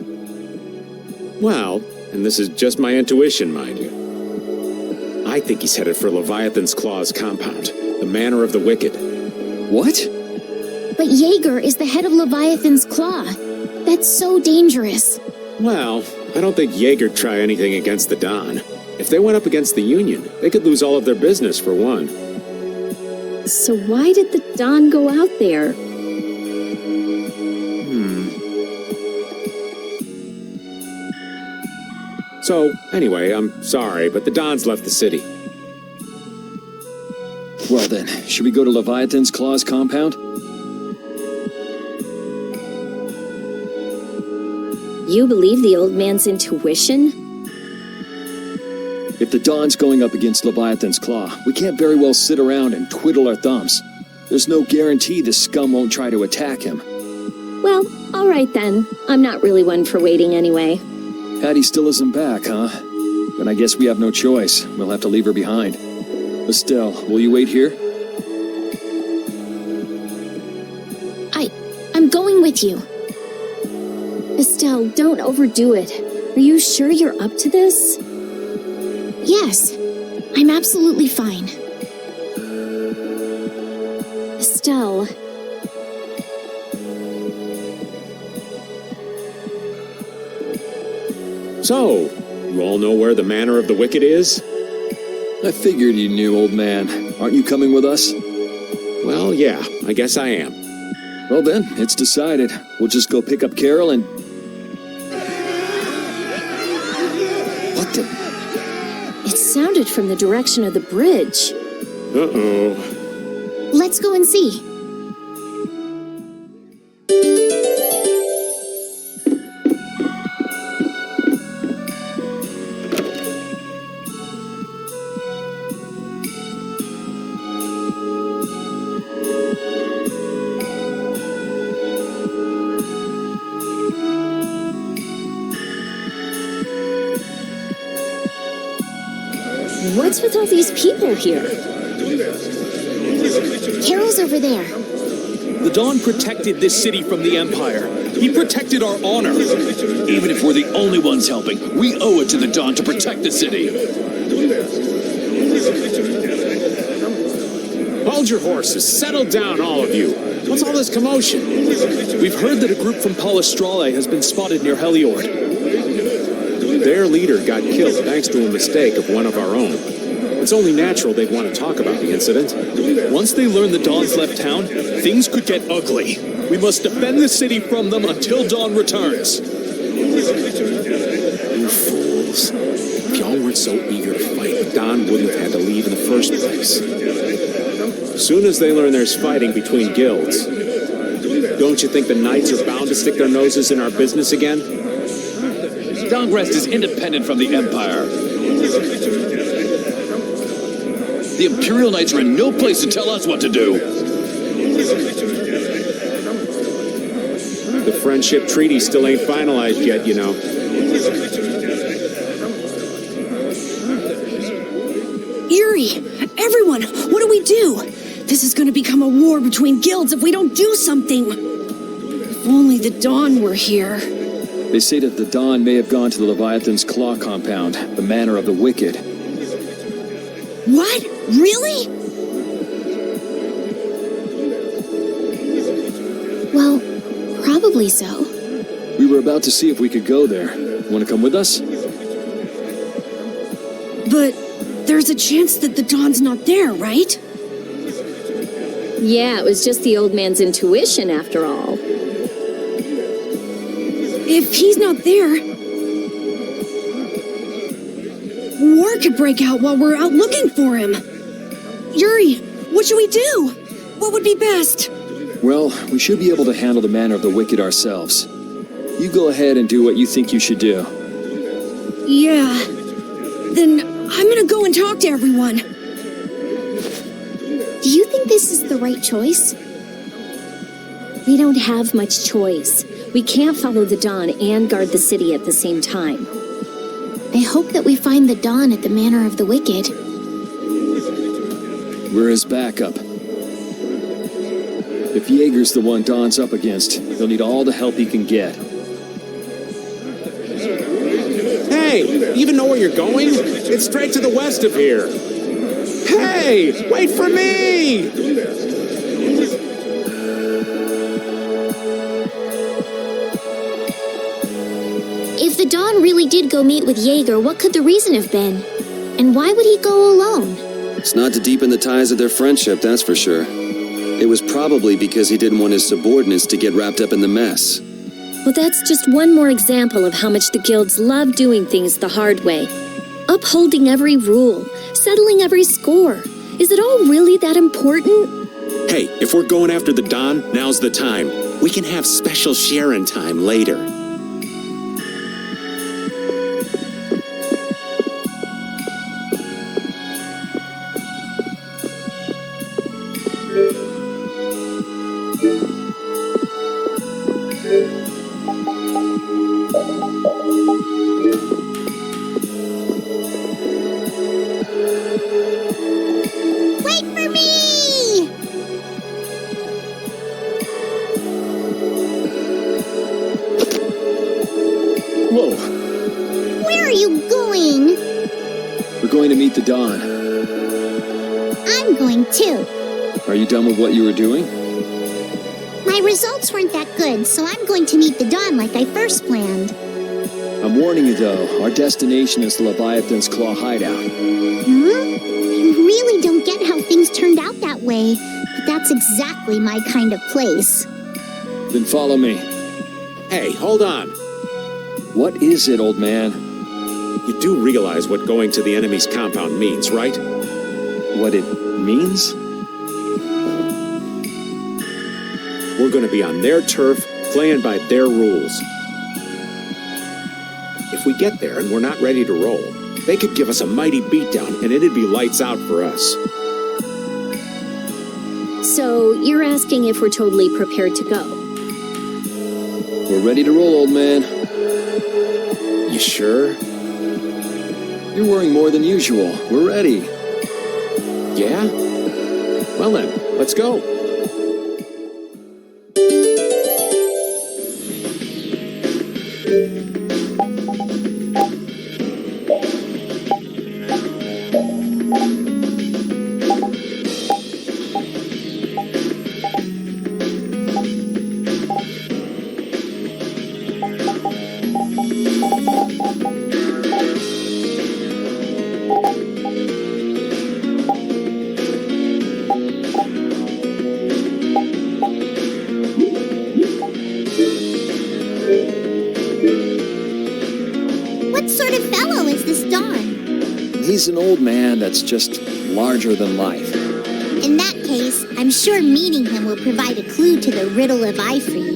Well, and this is just my intuition, mind you. I think he's headed for Leviathan's Claw's compound, the Manor of the Wicked. What? But Jaeger is the head of Leviathan's Claw. That's so dangerous. Well, I don't think Jaeger'd try anything against the Don. If they went up against the Union, they could lose all of their business for one. So why did the Don go out there? So, anyway, I'm sorry, but the Dons left the city. Well then, should we go to Leviathan's Claw's compound? You believe the old man's intuition? If the Dawn's going up against Leviathan's Claw, we can't very well sit around and twiddle our thumbs. There's no guarantee the scum won't try to attack him. Well, all right then. I'm not really one for waiting anyway. Patty still isn't back, huh? Then I guess we have no choice. We'll have to leave her behind. Estelle, will you wait here? I'm going with you. Estelle, don't overdo it. Are you sure you're up to this? Yes, I'm absolutely fine. Estelle. So, you all know where the Manor of the Wicked is? I figured you knew, old man. Aren't you coming with us? Well, yeah, I guess I am. Well then, it's decided. We'll just go pick up Carol and... What the... It sounded from the direction of the bridge. Uh-oh. Let's go and see. What's with all these people here? Carol's over there. The Dawn protected this city from the Empire. He protected our honor. Even if we're the only ones helping, we owe it to the Dawn to protect the city. Hold your horses. Settle down, all of you. What's all this commotion? We've heard that a group from Palestrale has been spotted near Heliord. Their leader got killed thanks to a mistake of one of our own. It's only natural they'd want to talk about the incident. Once they learn the Dawn's left town, things could get ugly. We must defend the city from them until Dawn returns. You fools. If y'all weren't so eager to fight, Dawn wouldn't have had to leave in the first place. As soon as they learn there's fighting between guilds, don't you think the knights are bound to stick their noses in our business again? Dawngrest is independent from the Empire. The Imperial Knights are in no place to tell us what to do. The friendship treaty still ain't finalized yet, you know. Yuri! Everyone! What do we do? This is going to become a war between guilds if we don't do something. If only the Dawn were here. They say that the Dawn may have gone to the Leviathan's Claw compound, the Manor of the Wicked. What? Really? Well, probably so. We were about to see if we could go there. Want to come with us? But there's a chance that the Dawn's not there, right? Yeah, it was just the old man's intuition after all. If he's not there, war could break out while we're out looking for him. Yuri, what should we do? What would be best? Well, we should be able to handle the Manor of the Wicked ourselves. You go ahead and do what you think you should do. Yeah. Then I'm gonna go and talk to everyone. Do you think this is the right choice? We don't have much choice. We can't follow the Dawn and guard the city at the same time. I hope that we find the Dawn at the Manor of the Wicked. We're his backup. If Jaeger's the one Dawn's up against, he'll need all the help he can get. Hey, you even know where you're going? It's straight to the west of here. Hey, wait for me! If the Dawn really did go meet with Jaeger, what could the reason have been? And why would he go alone? It's not to deepen the ties of their friendship, that's for sure. It was probably because he didn't want his subordinates to get wrapped up in the mess. Well, that's just one more example of how much the guilds love doing things the hard way. Upholding every rule, settling every score. Is it all really that important? Hey, if we're going after the Don, now's the time. We can have special sharing time later. Wait for me! Whoa, Where are you going? we're going to meet the Don. I'm going too. Are you done with what you were doing? My results weren't that good, so I'm going to meet the Dawn like I first planned. I'm warning you though, our destination is the Leviathan's Claw hideout. Huh? I really don't get how things turned out that way, but that's exactly my kind of place. Then follow me. Hey, hold on. What is it, old man? You do realize what going to the enemy's compound means, right? What it means? We're going to be on their turf, playing by their rules. If we get there and we're not ready to roll, they could give us a mighty beatdown and it'd be lights out for us. So, you're asking if we're totally prepared to go? We're ready to roll, old man. You sure? You're worrying more than usual. We're ready. Yeah? Well then, let's go. What sort of fellow is this Dawn? He's an old man that's just larger than life. In that case, I'm sure meeting him will provide a clue to the riddle of Ifrey.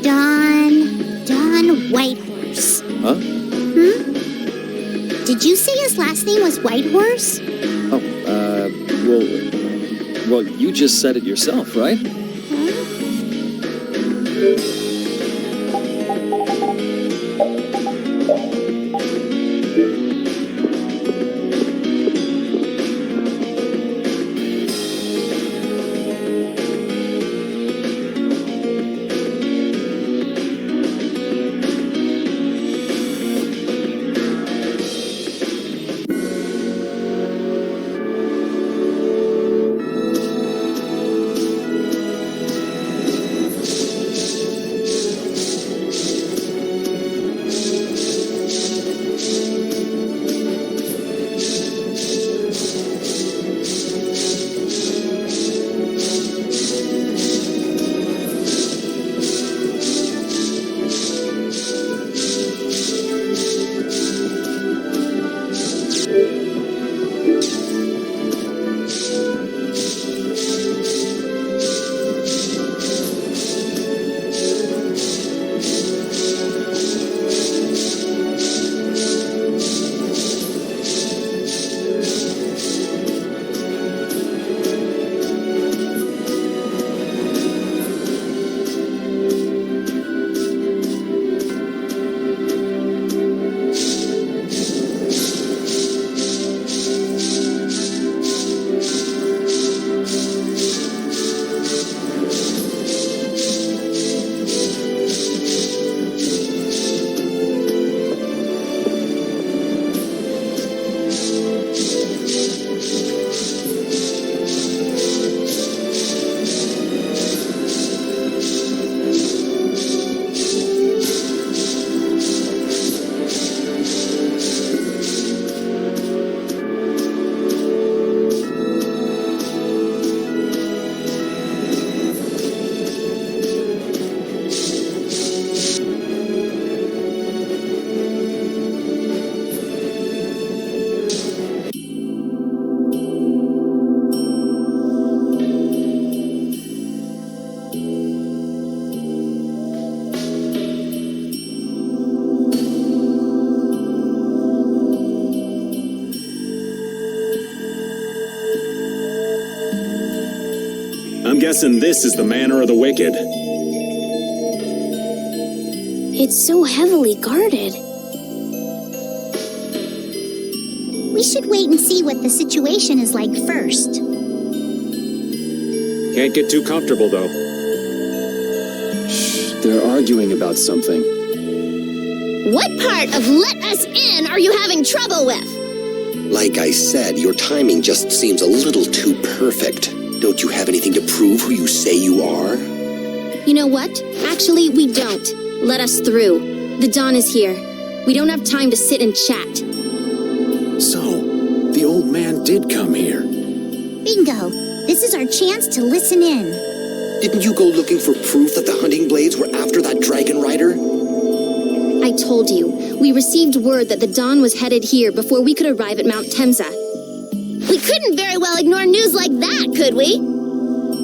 Dawn Whitehorse. Huh? Did you say his last name was Whitehorse? Oh, well, you just said it yourself, right? guessing this is the manner of the wicked. It's so heavily guarded. We should wait and see what the situation is like first. Can't get too comfortable, though. Shh, they're arguing about something. What part of let us in are you having trouble with? Like I said, your timing just seems a little too perfect. Don't you have anything to prove who you say you are? You know what? Actually, we don't. Let us through. The Dawn is here. We don't have time to sit and chat. So, the old man did come here. Bingo! This is our chance to listen in. Didn't you go looking for proof that the hunting blades were after that dragon rider? I told you. We received word that the Dawn was headed here before we could arrive at Mount Temza. We couldn't very well ignore news like that, could we?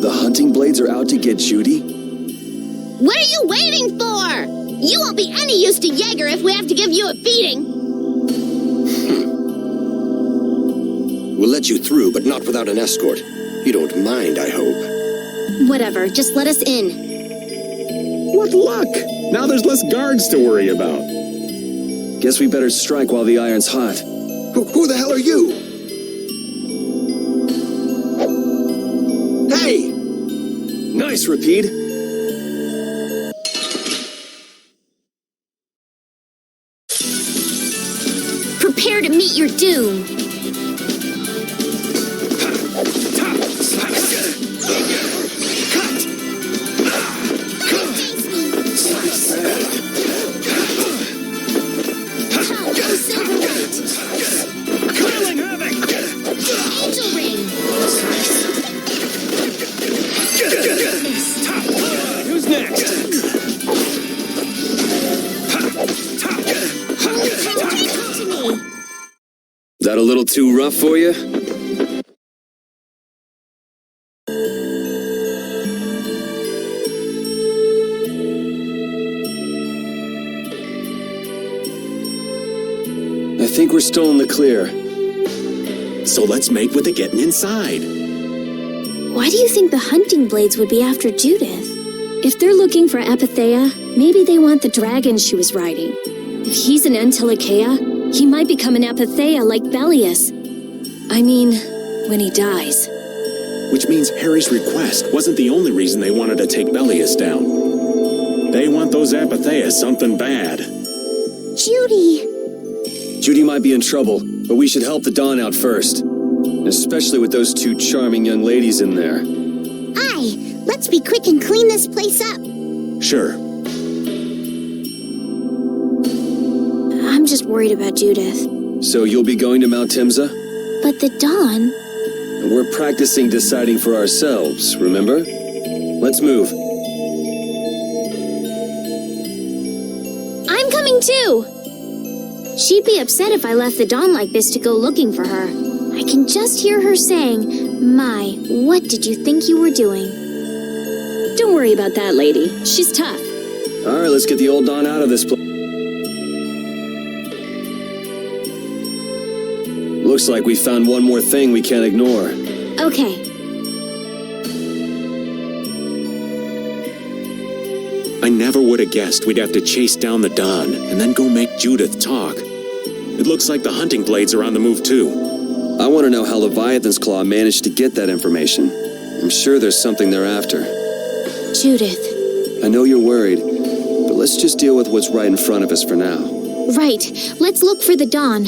The hunting blades are out to get Judy? What are you waiting for? You won't be any use to Jaeger if we have to give you a feeding. We'll let you through, but not without an escort. You don't mind, I hope. Whatever, just let us in. What luck! Now there's less guards to worry about. Guess we better strike while the iron's hot. Who the hell are you? Hey! Nice, Rapide. Prepare to meet your doom. Who's next? That a little too rough for you? I think we're still in the clear. So let's make with the getting inside. Why do you think the hunting blades would be after Judith? If they're looking for Epithea, maybe they want the dragon she was riding. If he's an Entelikeia, he might become an Epithea like Belius. I mean, when he dies. Which means Harry's request wasn't the only reason they wanted to take Belius down. They want those Epithea something bad. Judy! Judy might be in trouble, but we should help the Dawn out first. Especially with those two charming young ladies in there. Aye, let's be quick and clean this place up. Sure. I'm just worried about Judith. So you'll be going to Mount Timza? But the Dawn... And we're practicing deciding for ourselves, remember? Let's move. I'm coming too! She'd be upset if I left the Dawn like this to go looking for her. I can just hear her saying, "My, what did you think you were doing?" Don't worry about that lady. She's tough. All right, let's get the old Dawn out of this place. Looks like we found one more thing we can't ignore. Okay. I never would have guessed we'd have to chase down the Dawn and then go make Judith talk. It looks like the hunting blades are on the move too. I want to know how Leviathan's Claw managed to get that information. I'm sure there's something they're after. Judith. I know you're worried, but let's just deal with what's right in front of us for now. Right. Let's look for the Dawn.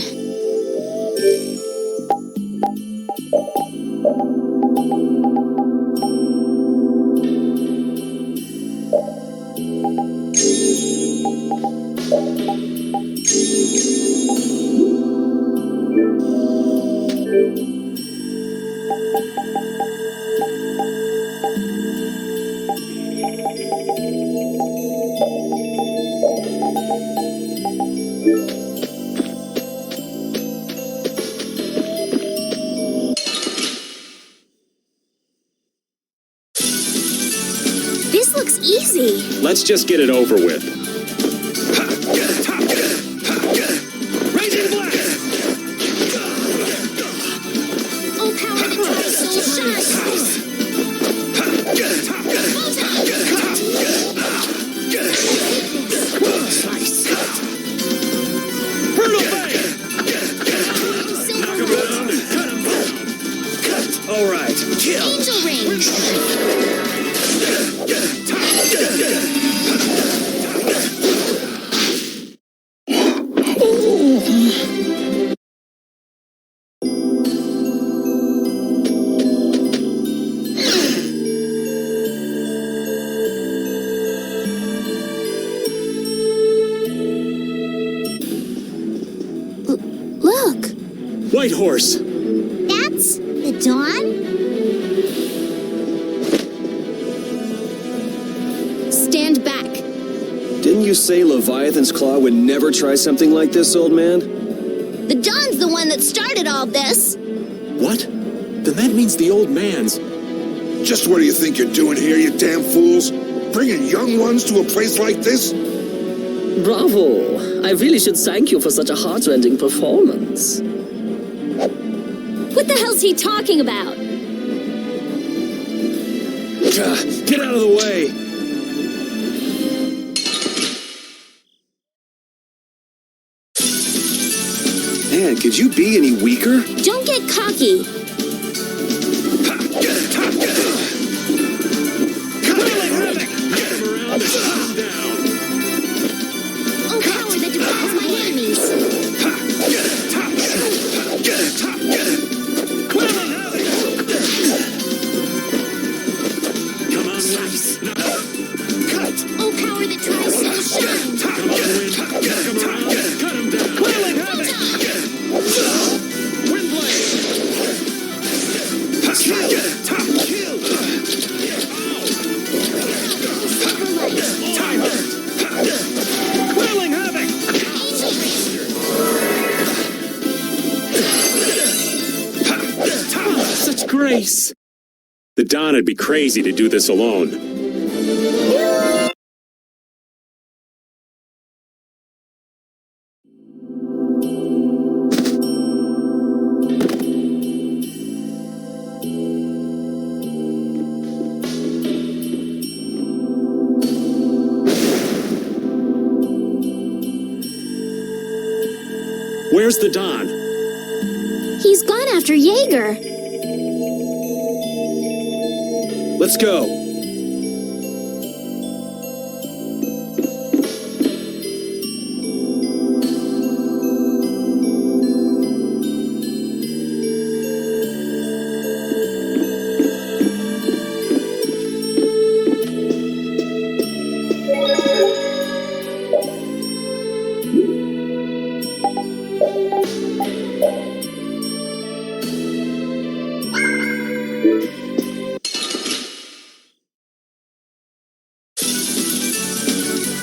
This looks easy. Let's just get it over with. Raging blast! Oh, power to my soul shine! Angel Look! White horse! That's the Dawn? Stand back. Didn't you say Leviathan's Claw would never try something like this, old man? The Dawn's the one that started all this. What? Then that means the old man's. Just what do you think you're doing here, you damn fools? Bringing young ones to a place like this? Bravo! I really should thank you for such a heartrending performance. What the hell's he talking about? Get out of the way! Man, could you be any weaker? Don't get cocky. Oh, power that devours my enemies. Come on, Slice! Oh, power that tries to shine. Come on, Wind! Knock him around! Cut him down! Quelling havoc. Windblade! Quelling havoc! Such grace! The Don would be crazy to do this alone. Where's the Don? He's gone after Jaeger. Let's go.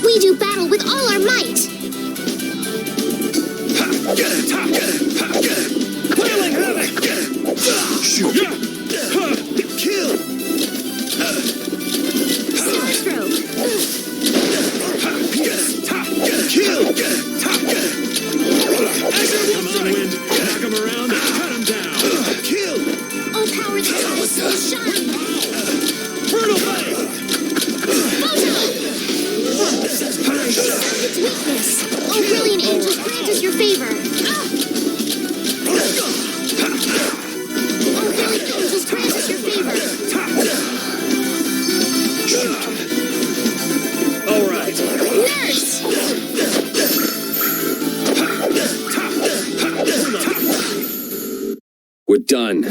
We do battle with all our might. Quelling havoc! Shoot! Kill. Throw. Kill! Come on, Wind! Knock him around and cut him down! Kill! Oh, power that tries to shine. Brutal blade! It's weakness. Oh, brilliant angels, grant us your favor. Oh, brilliant angels, grant us your favor. All right. Nurse! We're done.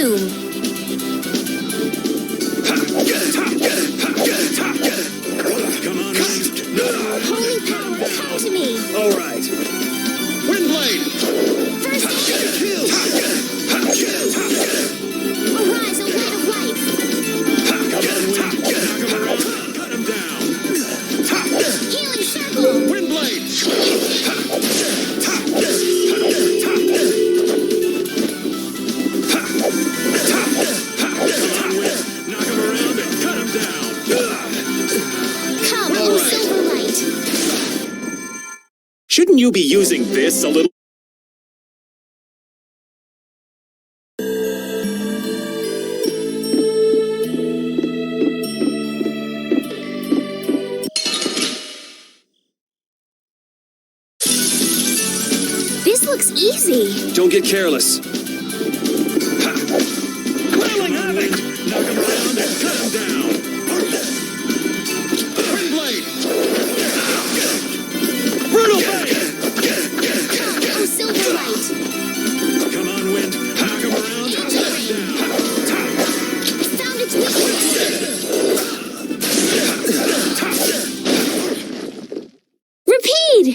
doom. Holy power, come to me. All right. Windblade! First aid. Arise, O light of life. Come on, Wind. Knock him around. Cut him down. Healing circle. Windblade! Come on, Wind. Knock him around and cut him down. Come, O silver light. Shouldn't you be using this a little? This looks easy. Don't get careless. Wailing Havoc! Knock him around and cut him down. Windblade! Brutal Blade! O silver light. Come on, Wind. Knock him around and cut him down. Found its weakness. Repeat.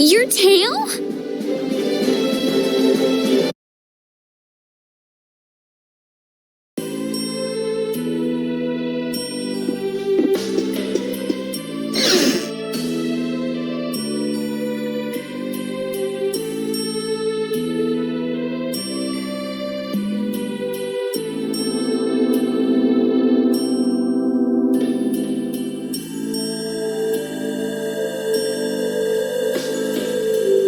Your tail?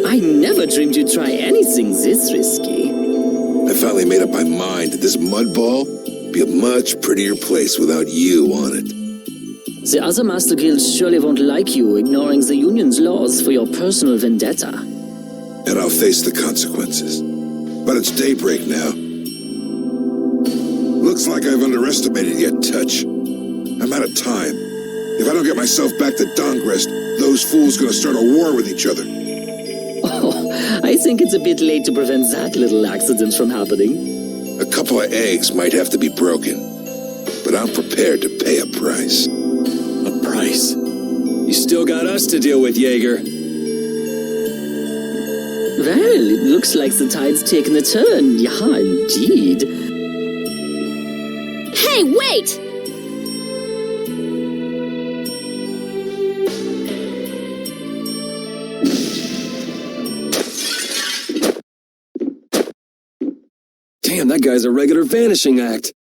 I never dreamed you'd try anything this risky. I finally made up my mind that this mud ball would be a much prettier place without you on it. The other Master Guilds surely won't like you ignoring the Union's laws for your personal vendetta. And I'll face the consequences. But it's daybreak now. Looks like I've underestimated your touch. I'm out of time. If I don't get myself back to Dongrest, those fools gonna start a war with each other. Oh, I think it's a bit late to prevent that little accident from happening. A couple of eggs might have to be broken, but I'm prepared to pay a price. A price? You still got us to deal with, Jaeger. Well, it looks like the tide's taken a turn. Yeah, indeed. Hey, wait! Damn, that guy's a regular vanishing act.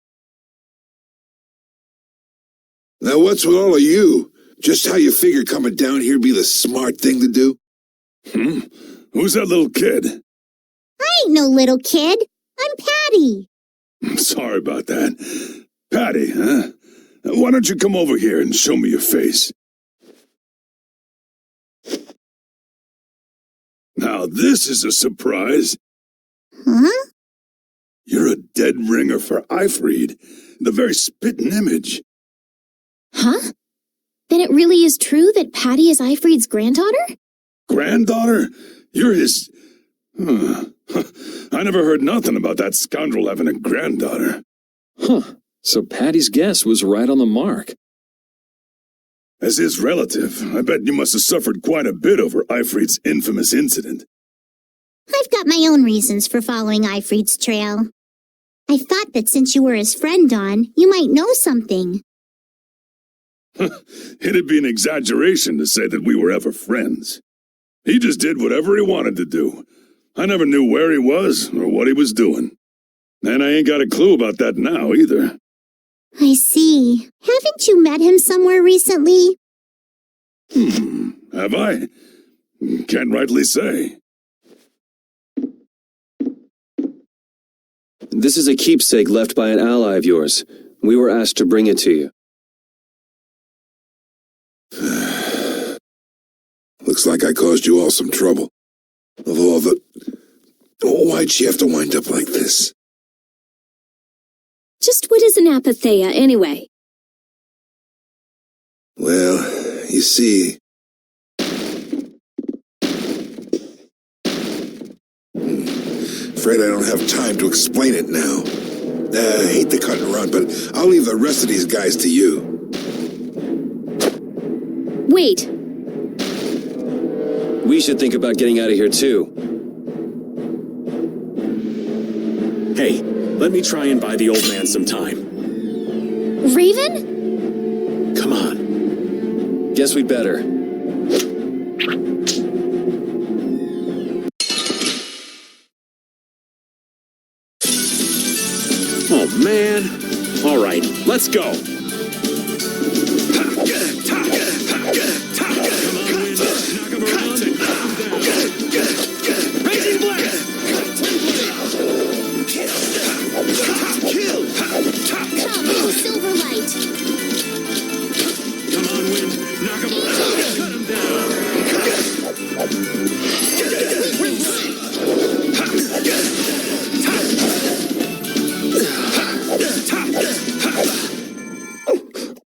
Now what's with all of you? Just how you figure coming down here be the smart thing to do? Who's that little kid? I ain't no little kid. I'm Patty. Sorry about that. Patty, huh? Why don't you come over here and show me your face? Now this is a surprise. Huh? You're a dead ringer for Ifrid, the very spitting image. Huh? Then it really is true that Patty is Ifrid's granddaughter? Granddaughter? You're his... I never heard nothing about that scoundrel having a granddaughter. Huh. So Patty's guess was right on the mark. As his relative, I bet you must have suffered quite a bit over Ifrid's infamous incident. I've got my own reasons for following Ifrid's trail. I thought that since you were his friend, Dawn, you might know something. It'd be an exaggeration to say that we were ever friends. He just did whatever he wanted to do. I never knew where he was or what he was doing. And I ain't got a clue about that now, either. I see. Haven't you met him somewhere recently? Have I? Can't rightly say. This is a keepsake left by an ally of yours. We were asked to bring it to you. Looks like I caused you all some trouble. Of all the... Why'd she have to wind up like this? Just what is an apatheia, anyway? Well, you see... Afraid I don't have time to explain it now. I hate to cut and run, but I'll leave the rest of these guys to you. Wait. We should think about getting out of here too. Hey, let me try and buy the old man some time. Raven? Come on. Guess we'd better. Oh, man. All right, let's go.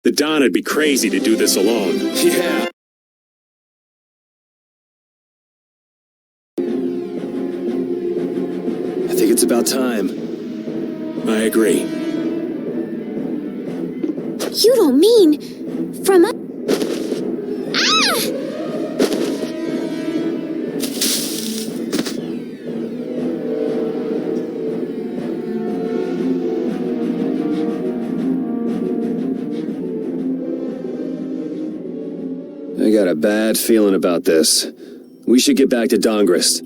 The Don would be crazy to do this alone. Yeah. I think it's about time. I agree. You don't mean from a... Ah! I got a bad feeling about this. We should get back to Dongrist.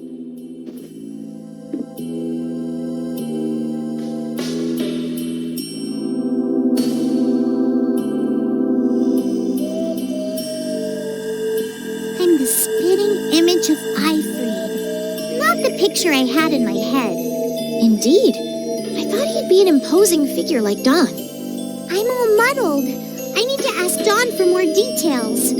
I'm the spitting image of Ifrid. Not the picture I had in my head. Indeed. I thought he'd be an imposing figure like Don. I'm all muddled. I need to ask Don for more details.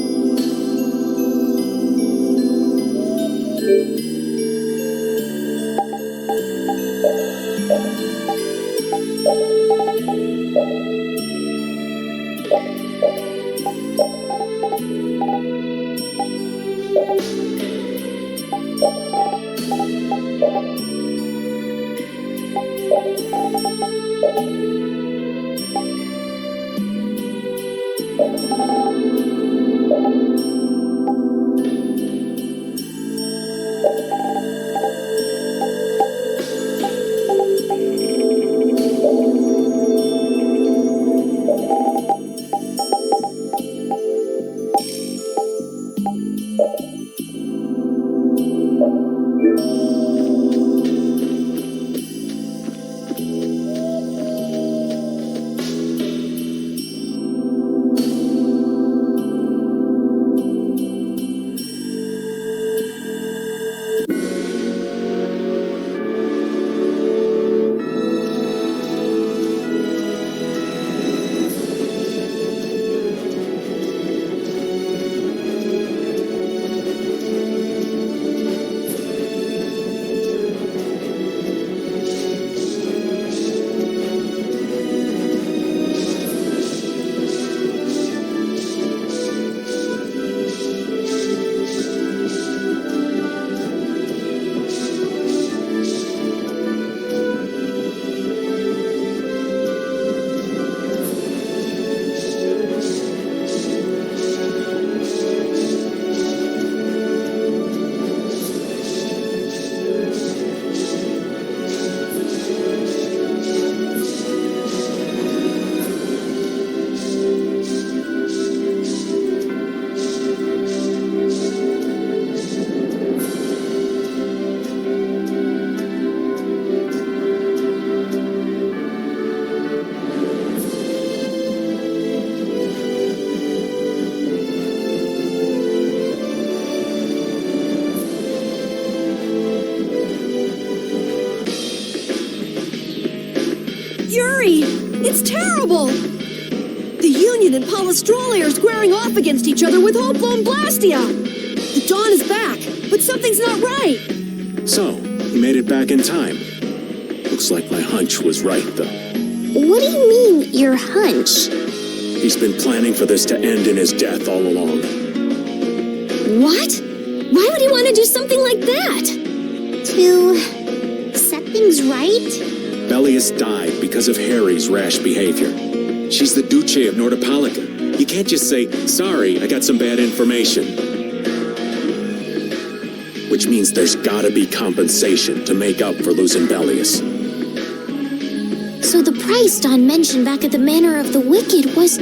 Yuri! It's terrible! The Union and Polystroli are squaring off against each other with Hoplo and Blastia! The Dawn is back, but something's not right! So, he made it back in time. Looks like my hunch was right, though. What do you mean, your hunch? He's been planning for this to end in his death all along. What? Why would he want to do something like that? To set things everything's right? Belius died because of Harry's rash behavior. She's the Duce of Nordopolica. You can't just say, sorry, I got some bad information. Which means there's gotta be compensation to make up for losing Belius. So the price Don mentioned back at the Manor of the Wicked was...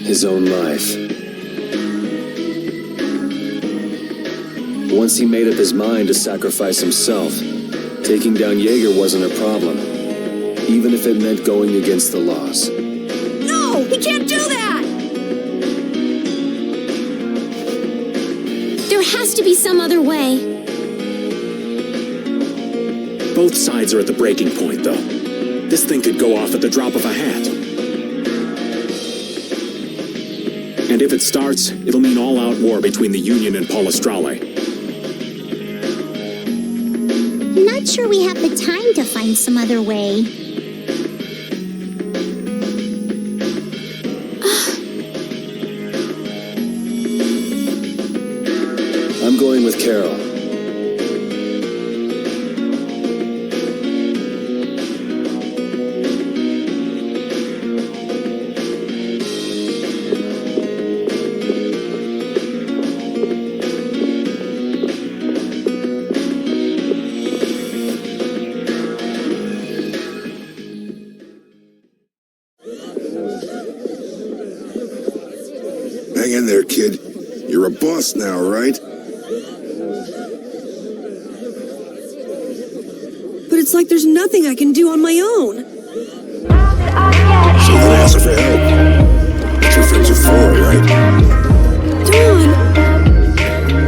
His own life. Once he made up his mind to sacrifice himself, taking down Jaeger wasn't a problem, even if it meant going against the laws. No! He can't do that! There has to be some other way. Both sides are at the breaking point, though. This thing could go off at the drop of a hat. And if it starts, it'll mean all-out war between the Union and Palestrale. Not sure we have the time to find some other way. I'm going with Carol. Hang in there, kid. You're a boss now, right? But it's like there's nothing I can do on my own. So then ask for help. That's what friends are for, right? Don!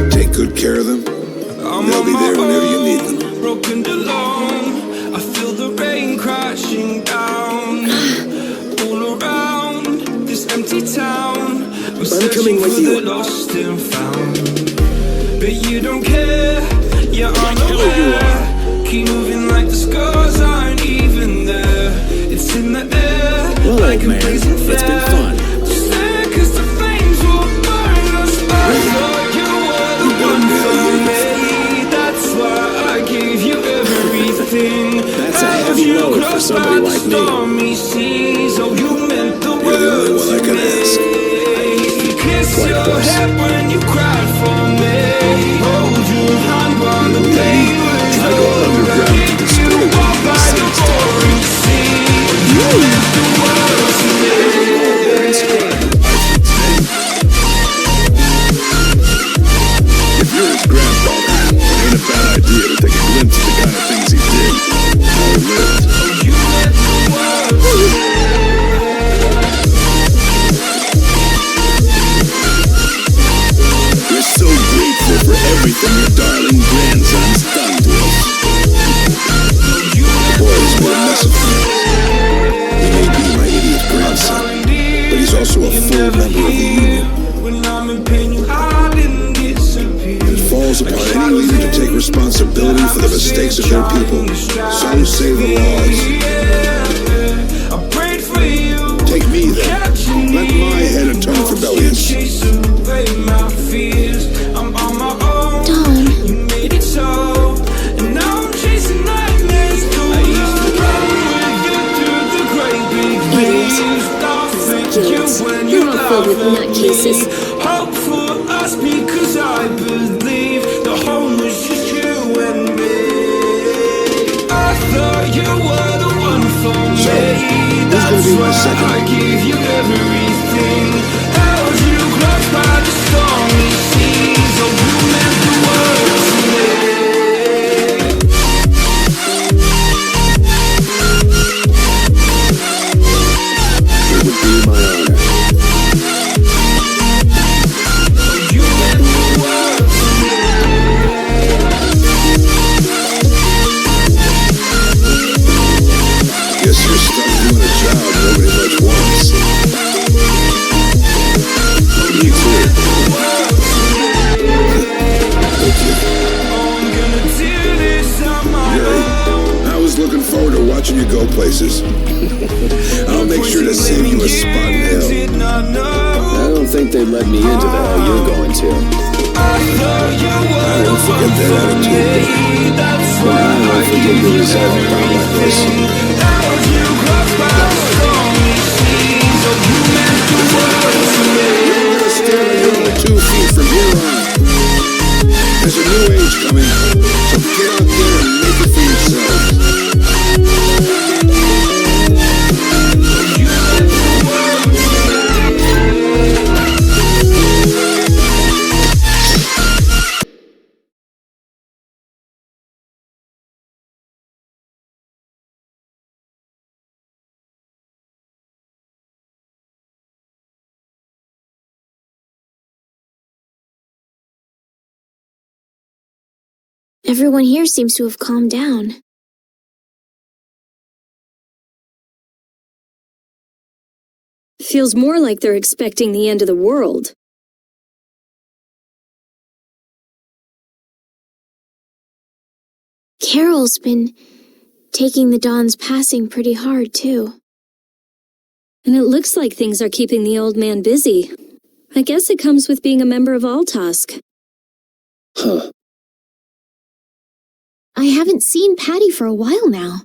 Take good care of them. They'll be there whenever you need them. Broken alone, I feel the rain crashing down all around this empty town. I'm coming with you. Lost and found, but you don't care. You're unaware. Keep moving like the scars aren't even there. It's in the air. Well, like old man, it's been fun. Just there 'cause the flames will burn us. I thought you were the one for me. That's why I gave you everything. That's a heavy load for somebody like me. Oh, you meant the You're the only one I can ask. Kiss your head when you cried for me. Hold your hand while the pain was over. Keep you walk by the roaring sea. You meant the world to me. If you're his grandfather, it ain't a bad idea to take a glimpse of the kind of things he did. How he lived. You meant the world to me. We're so grateful for everything your darling grandson's done to us. The boy has made a mess of things. He may be my idiot grandson, but he's also a full member of the Union. When I'm in pain, you hide and disappear. It falls upon any leader to take responsibility for the mistakes of their people. So say the laws. I prayed for you. Take me then. Let my head atone for Belius. Chase away my fears. I'm on my own. Don. You made it so. And now I'm chasing nightmares. I used to run with you through the great big waves. They're all filled with nutcases. Hope for us because I believe the home was just you and me. I thought you were the one for me. Who's gonna be my second? I gave you everything. Held you close by the stormy seas. Oh, you meant the world to me. It would be my honor. You meant the world to me. Guess you're stuck doing a job nobody much wants. Me too. I was looking forward to watching you go places. I'll make sure to save you a spot in hell. I don't think they'd let me into the hell you're going to. I won't forget that attitude. And I won't forget your resolve, Don Reckless. You're gonna stand on your own 2 feet from here on. There's a new age coming, so get out there and make it for yourselves. Everyone here seems to have calmed down. Feels more like they're expecting the end of the world. Carol's been taking the Dawn's passing pretty hard, too. And it looks like things are keeping the old man busy. I guess it comes with being a member of Altosk. Huh. I haven't seen Patty for a while now.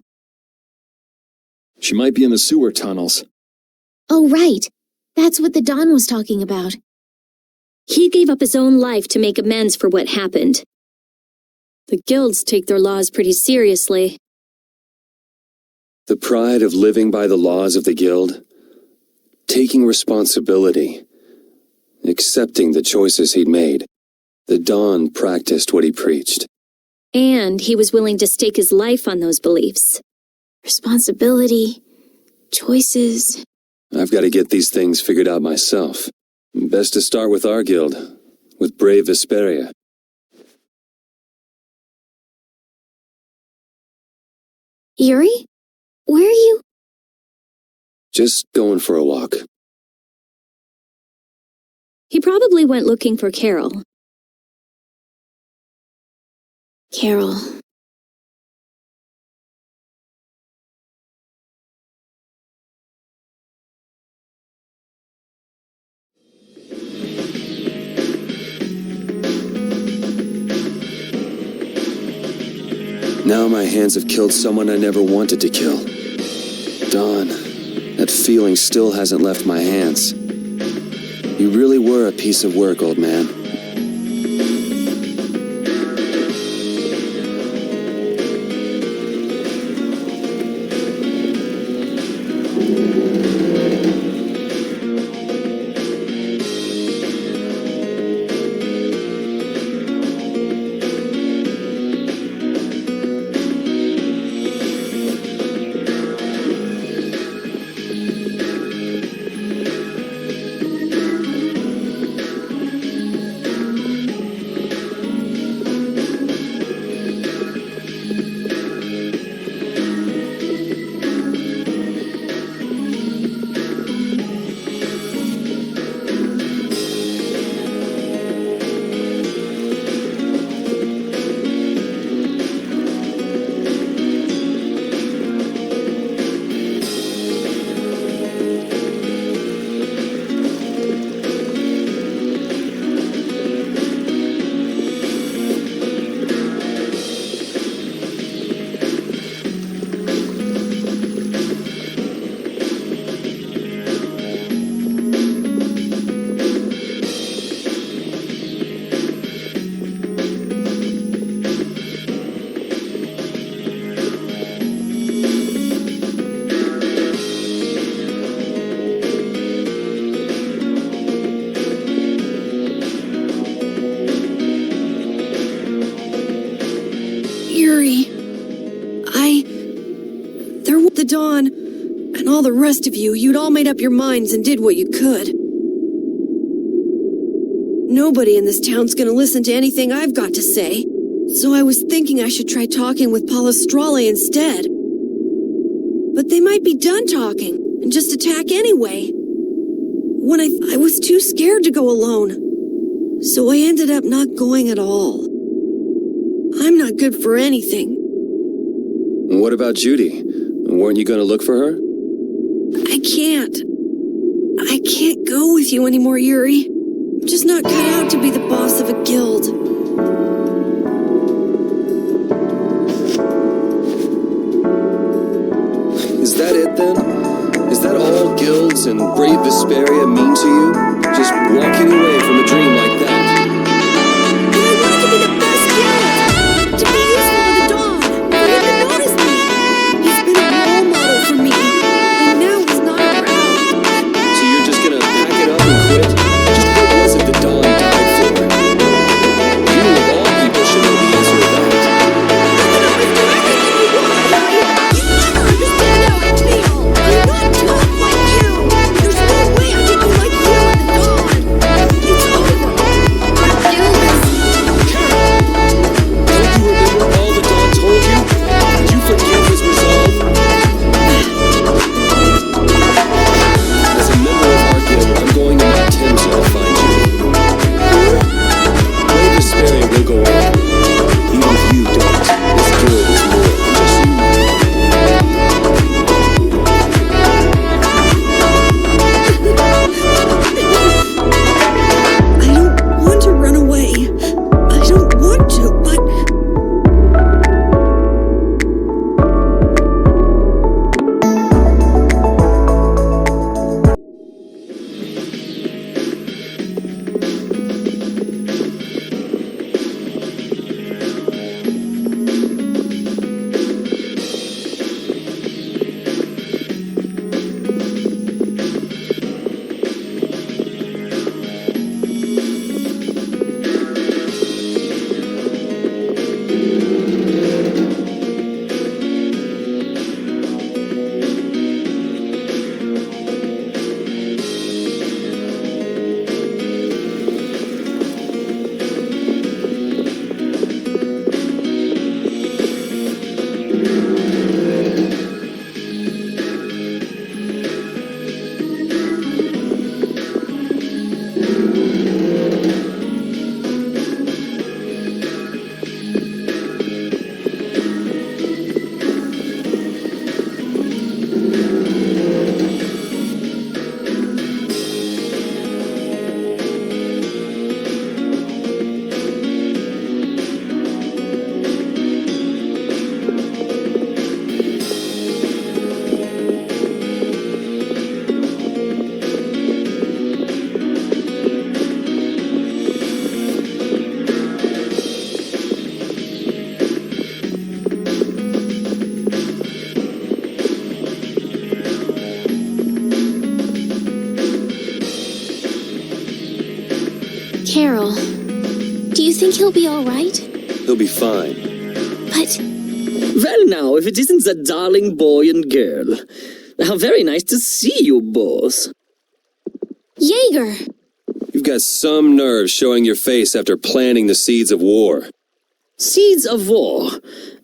She might be in the sewer tunnels. Oh, right. That's what the Dawn was talking about. He gave up his own life to make amends for what happened. The guilds take their laws pretty seriously. The pride of living by the laws of the guild, taking responsibility, accepting the choices he'd made. The Dawn practiced what he preached. And he was willing to stake his life on those beliefs. Responsibility, choices. I've got to get these things figured out myself. Best to start with our guild, with brave Vesperia. Yuri? Where are you? Just going for a walk. He probably went looking for Carol. Carol. Now my hands have killed someone I never wanted to kill. Dawn, that feeling still hasn't left my hands. You really were a piece of work, old man. The Dawn, and all the rest of you, you'd all made up your minds and did what you could. Nobody in this town's gonna listen to anything I've got to say, so I was thinking I should try talking with Palestrale instead. But they might be done talking, and just attack anyway. When I was too scared to go alone, so I ended up not going at all. I'm not good for anything. What about Judy? Weren't you going to look for her? I can't go with you anymore, Yuri. I'm just not cut out to be the boss of a guild. it then? Is that all guilds and brave Vesperia mean to you? Just walking away from a dream like that? But I wanted to be the best guild! To be useful to the Dawn! For him to notice me! He's been a role model for me! And now he's not around! So you're just gonna pack it up and quit? Just what was it the Dawn died for? You of all people should know the answer to that. Carol, do you think he'll be all right? He'll be fine. But Well now, if it isn't that darling boy and girl. How very nice to see you both. Jaeger! You've got some nerve showing your face after planting the seeds of war. Seeds of war?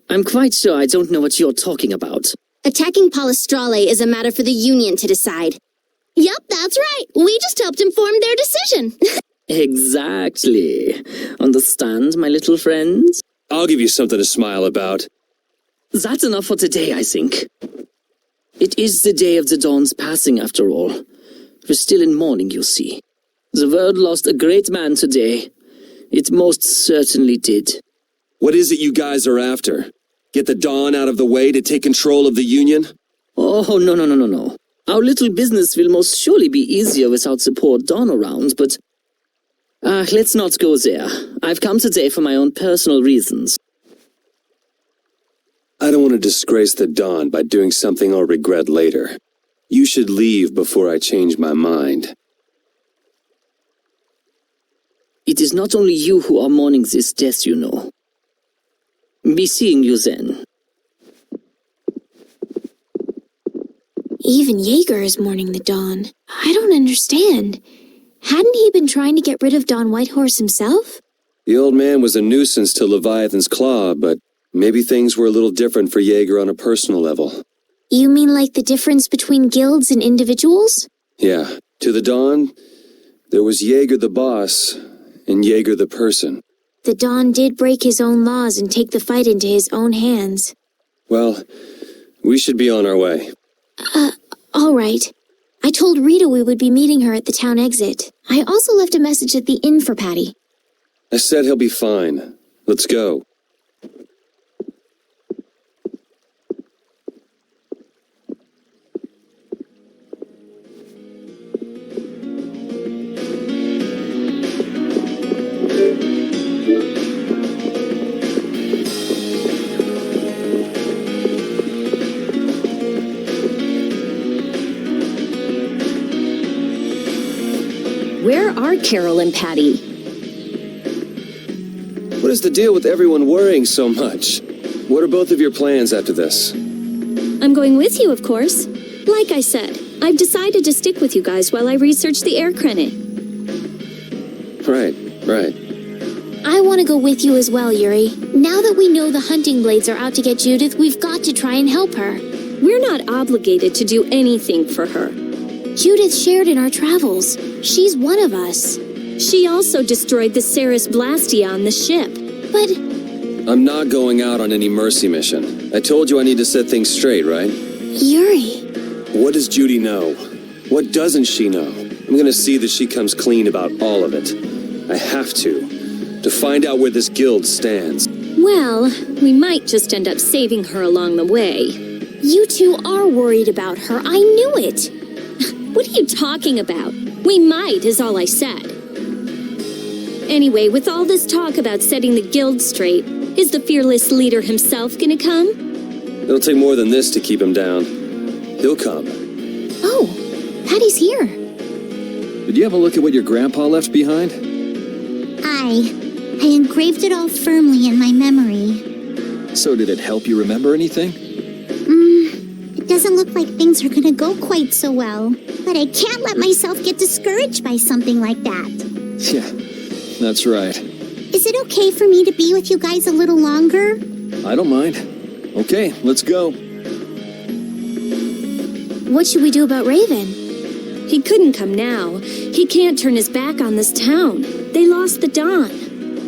I'm quite sure I don't know what you're talking about. Attacking Palestrale is a matter for the Union to decide. Yup, that's right. We just helped inform their decision. Exactly. Understand, my little friend? I'll give you something to smile about. That's enough for today, I think. It is the day of the Dawn's passing, after all. We're still in mourning, you see. The world lost a great man today. It most certainly did. What is it you guys are after? Get the Dawn out of the way to take control of the Union? Oh, no. Our little business will most surely be easier without the poor Dawn around, but... let's not go there. I've come today for my own personal reasons. I don't want to disgrace the Dawn by doing something I'll regret later. You should leave before I change my mind. It is not only you who are mourning this death, you know. Be seeing you then. Even Jaeger is mourning the Dawn. I don't understand. Hadn't he been trying to get rid of Don Whitehorse himself? The old man was a nuisance to Leviathan's Claw, but maybe things were a little different for Jaeger on a personal level. You mean like the difference between guilds and individuals? Yeah. To the Dawn, there was Jaeger the boss, and Jaeger the person. The Dawn did break his own laws and take the fight into his own hands. Well, we should be on our way. All right. I told Rita we would be meeting her at the town exit. I also left a message at the inn for Patty. I said he'll be fine. Let's go. are Carol and Patty? What is the deal with everyone worrying so much? What are both of your plans after this? I'm going with you, of course. Like I said, I've decided to stick with you guys while I research the air credit. Right. I want to go with you as well, Yuri. Now that we know the hunting blades are out to get Judith, we've got to try and help her. We're not obligated to do anything for her. Judith shared in our travels. She's one of us. She also destroyed the Ceres Blastia on the ship. But... I'm not going out on any mercy mission. I told you I need to set things straight, right? Yuri... What does Judy know? What doesn't she know? I'm gonna see that she comes clean about all of it. I have to find out where this guild stands. Well, we might just end up saving her along the way. You two are worried about her. I knew it. What are you talking about? We might, is all I said. Anyway, with all this talk about setting the guild straight, is the fearless leader himself gonna come? It'll take more than this to keep him down. He'll come. Oh, Patty's here. Did you have a look at what your grandpa left behind? I engraved it all firmly in my memory. So did it help you remember anything? It doesn't look like things are gonna go quite so well. But I can't let myself get discouraged by something like that. Yeah, that's right. Is it okay for me to be with you guys a little longer? I don't mind. Okay, let's go. What should we do about Raven? He couldn't come now. He can't turn his back on this town. They lost the Dawn.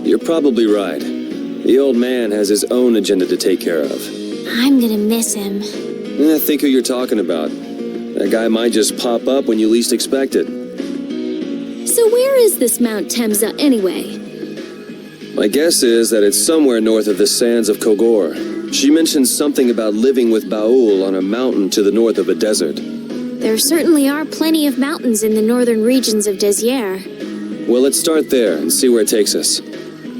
You're probably right. The old man has his own agenda to take care of. I'm gonna miss him. Think who you're talking about. That guy might just pop up when you least expect it. So where is this Mount Temza anyway? My guess is that it's somewhere north of the sands of Kogor. She mentioned something about living with Baul on a mountain to the north of a desert. There certainly are plenty of mountains in the northern regions of Desier. Well, let's start there and see where it takes us.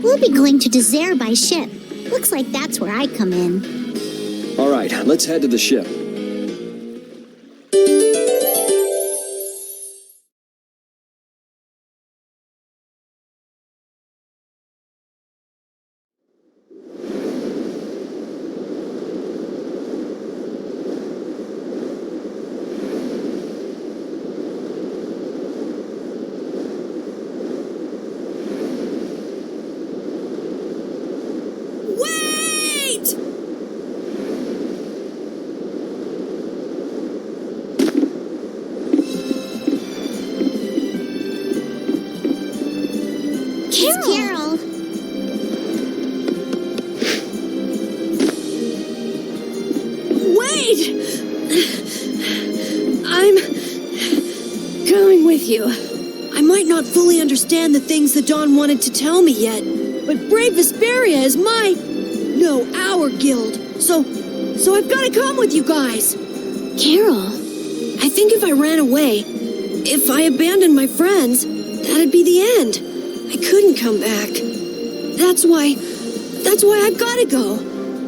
We'll be going to Désert by ship. Looks like that's where I come in. All right, let's head to the ship. Carol! Wait! I'm going with you. I might not fully understand the things that Dawn wanted to tell me yet, but Brave Vesperia is our guild. So I've got to come with you guys. Carol. I think if I ran away, if I abandoned my friends, that'd be the end. I couldn't come back. That's why I've gotta go.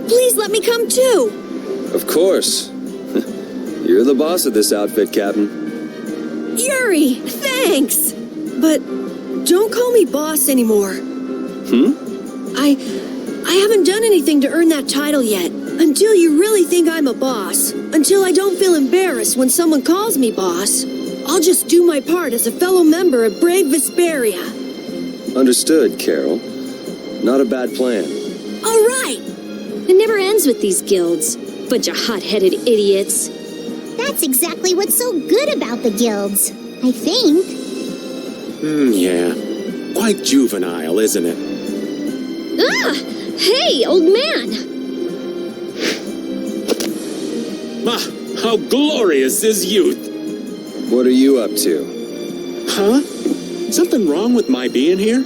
Please let me come too. Of course. You're the boss of this outfit, Captain. Yuri, thanks. But don't call me boss anymore. I haven't done anything to earn that title yet. Until you really think I'm a boss. Until I don't feel embarrassed when someone calls me boss. I'll just do my part as a fellow member of Brave Vesperia. Understood, Carol. Not a bad plan. All right. It never ends with these guilds. Bunch of hot-headed idiots. That's exactly what's so good about the guilds, I think. Yeah. Quite juvenile, isn't it? Ah! Hey, old man! Ah, how glorious is youth! What are you up to? Huh? Something wrong with my being here?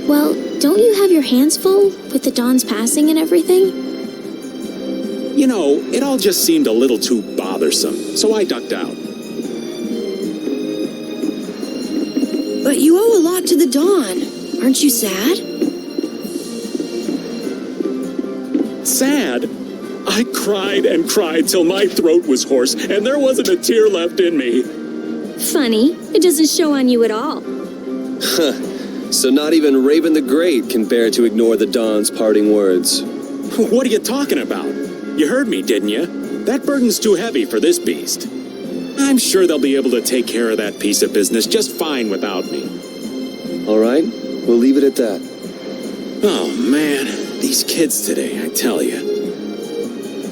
Well, don't you have your hands full with the Dawn's passing and everything? You know, it all just seemed a little too bothersome, so I ducked out. But you owe a lot to the Dawn. Aren't you sad? Sad? I cried and cried till my throat was hoarse, and there wasn't a tear left in me. Funny, it doesn't show on you at all. So not even Raven the Great can bear to ignore the Dawn's parting words. What are you talking about? You heard me, didn't you? That burden's too heavy for this beast. I'm sure they'll be able to take care of that piece of business just fine without me. All right, we'll leave it at that. Oh, man. These kids today, I tell you.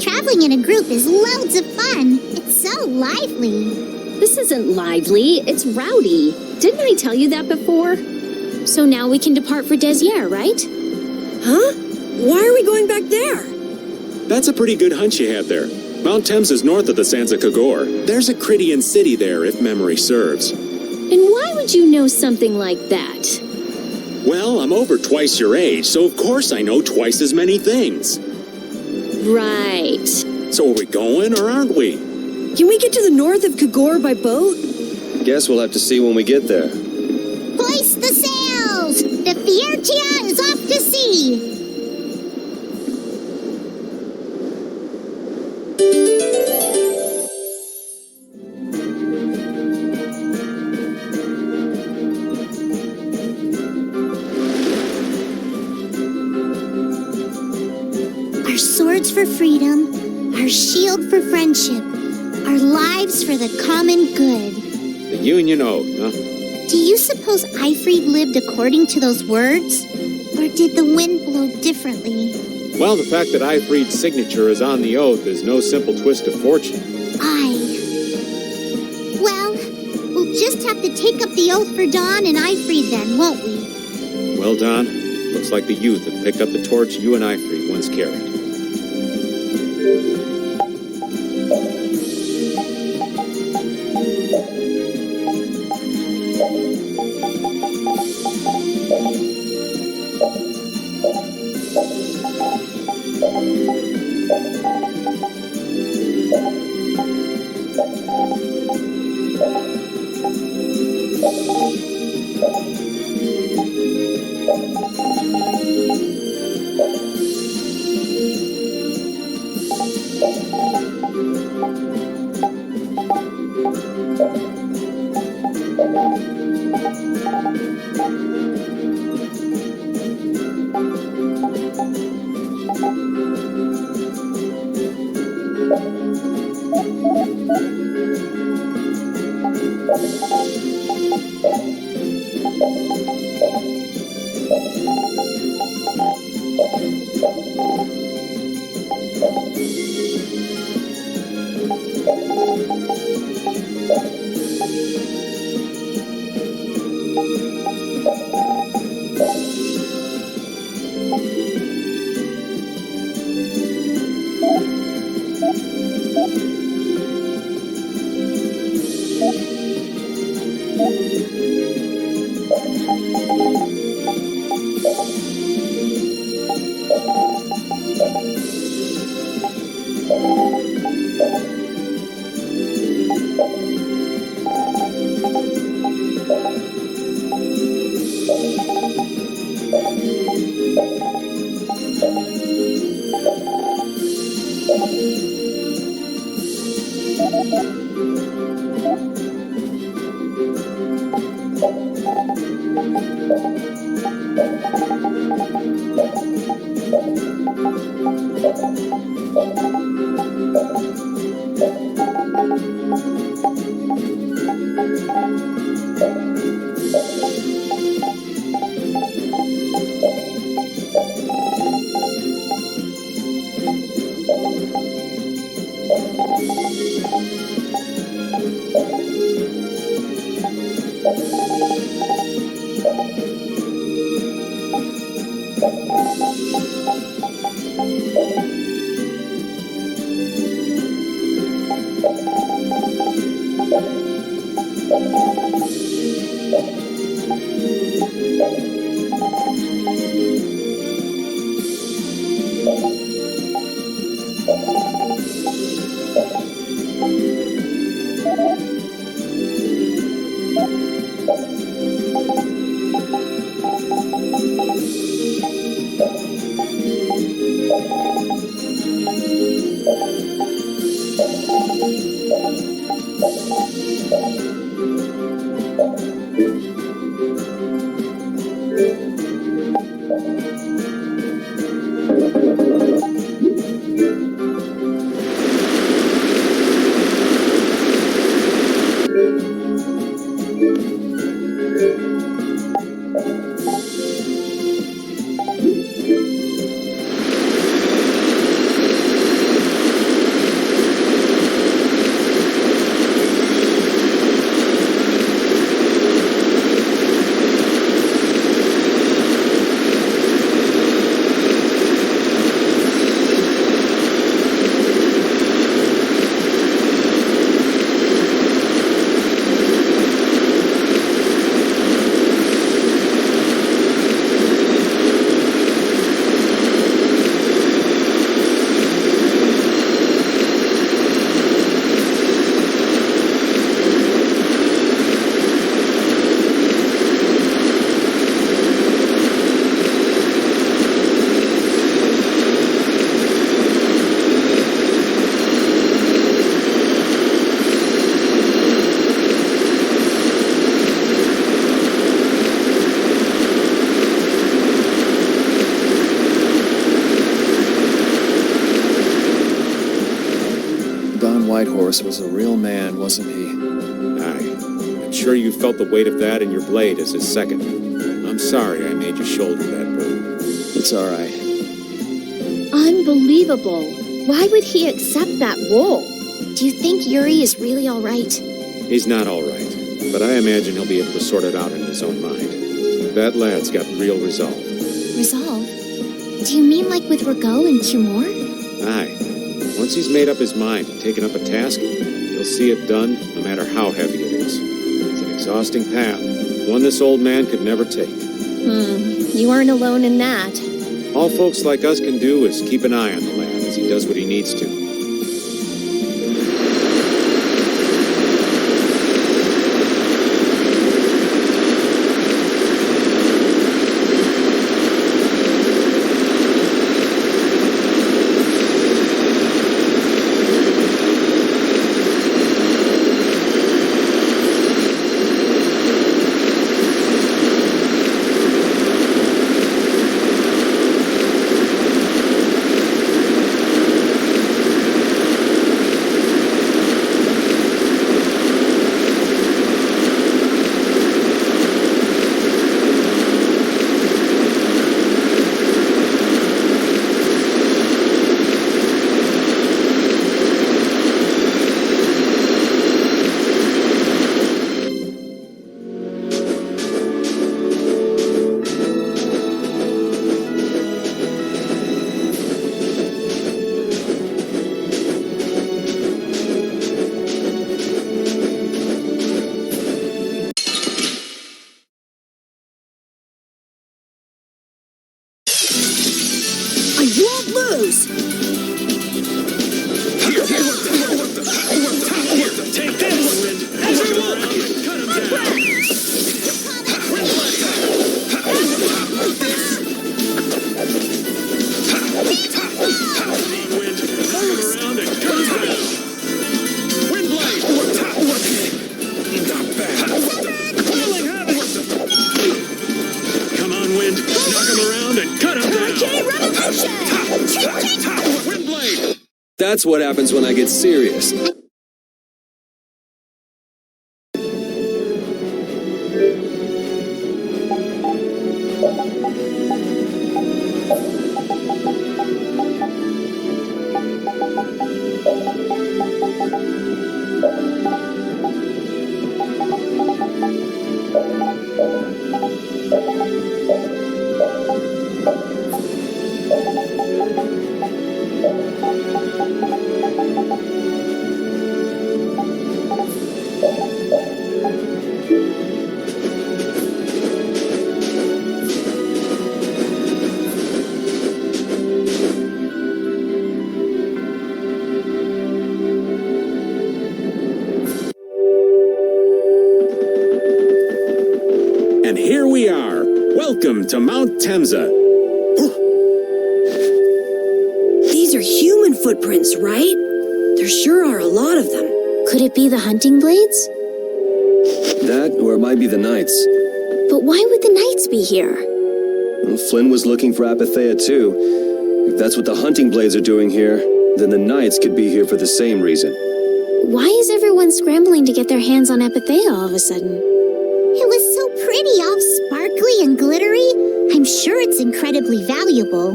Traveling in a group is loads of fun. It's so lively. This isn't lively, it's rowdy. Didn't I tell you that before? So now we can depart for Desier, right? Huh? Why are we going back there? That's a pretty good hunch you had there. Mount Thames is north of the Sands of Kagor. There's a Critian city there, if memory serves. And why would you know something like that? Well, I'm over twice your age, so of course I know twice as many things. Right. So are we going or aren't we? Can we get to the north of Kagor by boat? Guess we'll have to see when we get there. Hoist the sails! The Fiertia is off to sea! Our swords for freedom, our shield for friendship, our lives for the common good. The Union Oath, huh? Do you suppose Eifried lived according to those words? Or did the wind blow differently? Well, the fact that Eifried's signature is on the oath is no simple twist of fortune. Well, we'll just have to take up the oath for Dawn and Eifried then, won't we? Well, Don, looks like the youth have picked up the torch you and Eifried once carried. White Horse was a real man, wasn't he? Aye. I'm sure you felt the weight of that in your blade as his second. I'm sorry I made you shoulder that burden. It's all right. Unbelievable. Why would he accept that role? Do you think Yuri is really all right? He's not all right, but I imagine he'll be able to sort it out in his own mind. That lad's got real resolve. Resolve? Do you mean like with Rago and Cumore? Aye. Once he's made up his mind and taken up a task, he'll see it done no matter how heavy it is. It's an exhausting path, one this old man could never take. You aren't alone in that. All folks like us can do is keep an eye on the lad as he does what he needs to. That's what happens when I get serious. And here we are. Welcome to Mount Temza. These are human footprints, right? There sure are a lot of them. Could it be the hunting blades? That, or it might be the Knights. But why would the Knights be here? Well, Flynn was looking for Apathea too. If that's what the hunting blades are doing here, then the Knights could be here for the same reason. Why is everyone scrambling to get their hands on Apathea all of a sudden? It was so pretty, all sparkly and glittery. I'm sure it's incredibly valuable.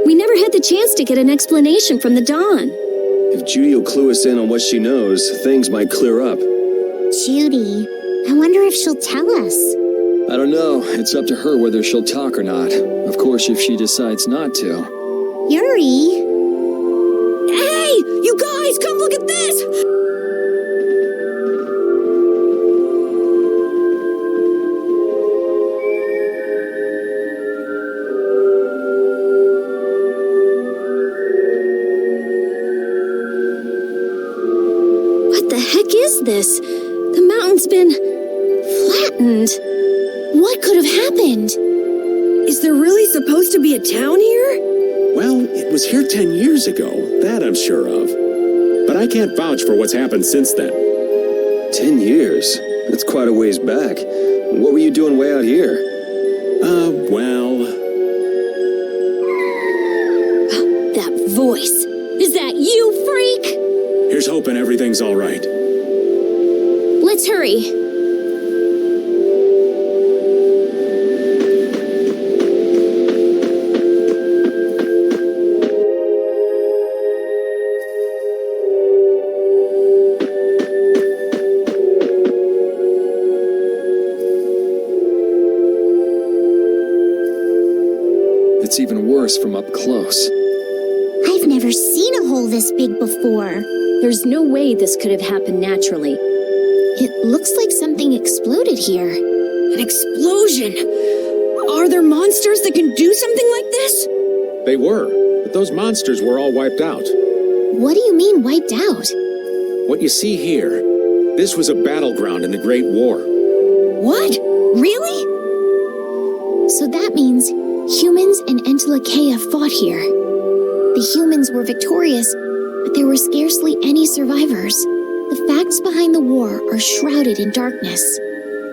We never had the chance to get an explanation from the Dawn. If Judy will clue us in on what she knows, things might clear up. Judy, I wonder if she'll tell us. I don't know. It's up to her whether she'll talk or not. Of course, if she decides not to. Yuri? Hey! You guys, come look at this! What the heck is this? The mountain's been flattened. What could have happened? Is there really supposed to be a town here? Well, it was here 10 years ago. That I'm sure of. But I can't vouch for what's happened since then. 10 years? That's quite a ways back. What were you doing way out here? Well... That voice. Is that you, freak? Here's hoping everything's all right. Let's hurry. It's even worse from up close. I've never seen a hole this big before. There's no way this could have happened naturally. It looks like something exploded here. An explosion! Are there monsters that can do something like this? They were, but those monsters were all wiped out. What do you mean wiped out? What you see here, this was a battleground in the Great War. What? Really? So that means humans and Entelekea fought here. The humans were victorious, but there were scarcely any survivors. The facts behind the war are shrouded in darkness.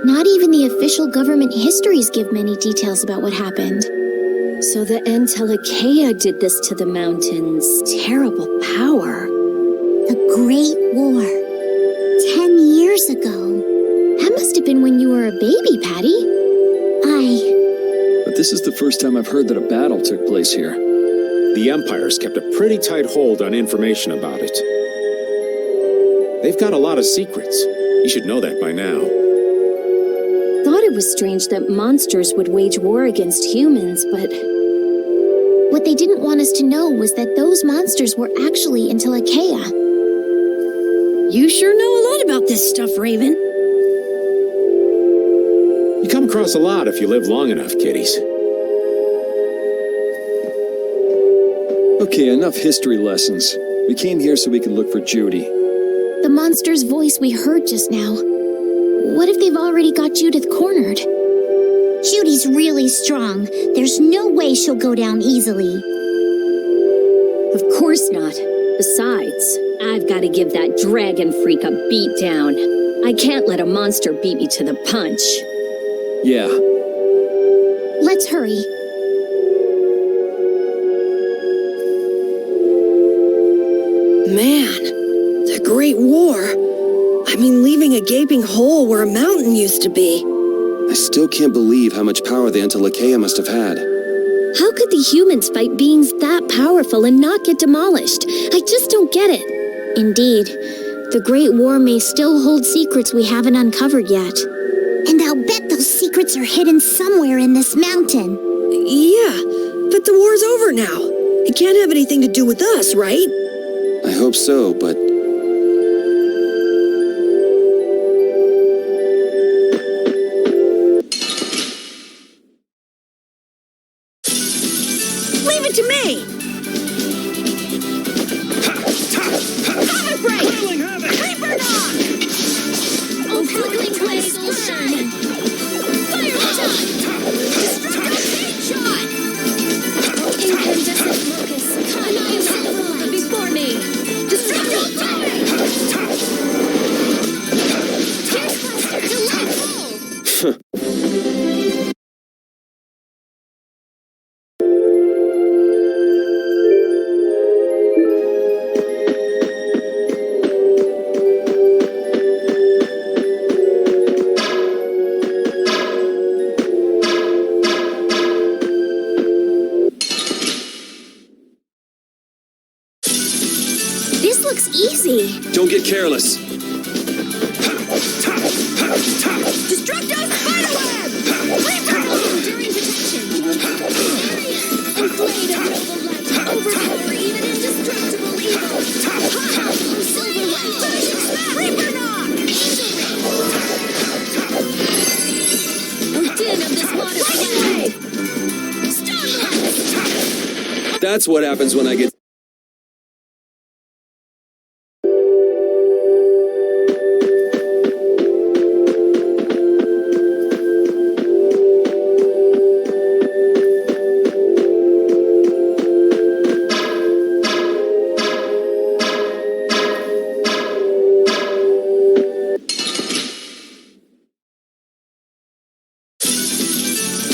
Not even the official government histories give many details about what happened. So the Entelekea did this to the mountains. Terrible power. The Great War. 10 years ago. That must have been when you were a baby, Patty. But this is the first time I've heard that a battle took place here. The Empire's kept a pretty tight hold on information about it. They've got a lot of secrets. You should know that by now. Thought it was strange that monsters would wage war against humans, but... What they didn't want us to know was that those monsters were actually Entelekea. You sure know a lot about this stuff, Raven. You come across a lot if you live long enough, kiddies. Okay, enough history lessons. We came here so we could look for Judy. The monster's voice we heard just now. What if they've already got Judith cornered? Judy's really strong. There's no way she'll go down easily. Of course not. Besides, I've got to give that dragon freak a beat down. I can't let a monster beat me to the punch. Yeah. Let's hurry. Man, the Great War. I mean, leaving a gaping hole where a mountain used to be. I still can't believe how much power the Entelekea must have had. How could the humans fight beings that powerful and not get demolished? I just don't get it. Indeed. The Great War may still hold secrets we haven't uncovered yet. And I'll bet those secrets are hidden somewhere in this mountain. Yeah, but the war's over now. It can't have anything to do with us, right? I hope so, but... Leave it to me! Havoc break! Reaper knock! Oh, flickering blaze will shine. Fire time! Destructive shot! Incandescent locus. Annihilate before me! Destructive fire! Here's cluster delightful. This looks easy. Don't get careless. Destructive spiderweb! Reaper Enduring protection. And blade of noble light. Overpower even indestructible evil. Silver light. Reaper knock! Oh, din of this modest blade! Stone light! That's what happens when I get...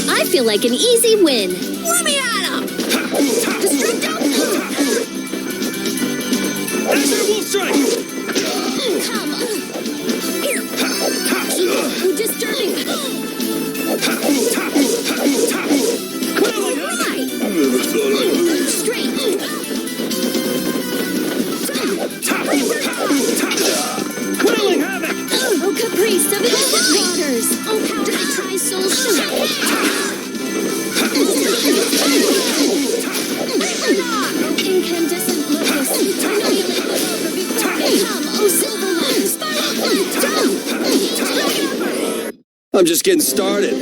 I feel like an easy win. Let me at him! Destructive! Azure Wolf Strike! incandescent locust, annihilate the vulgar before they come, O silver one, spiral flame, I'm just getting started.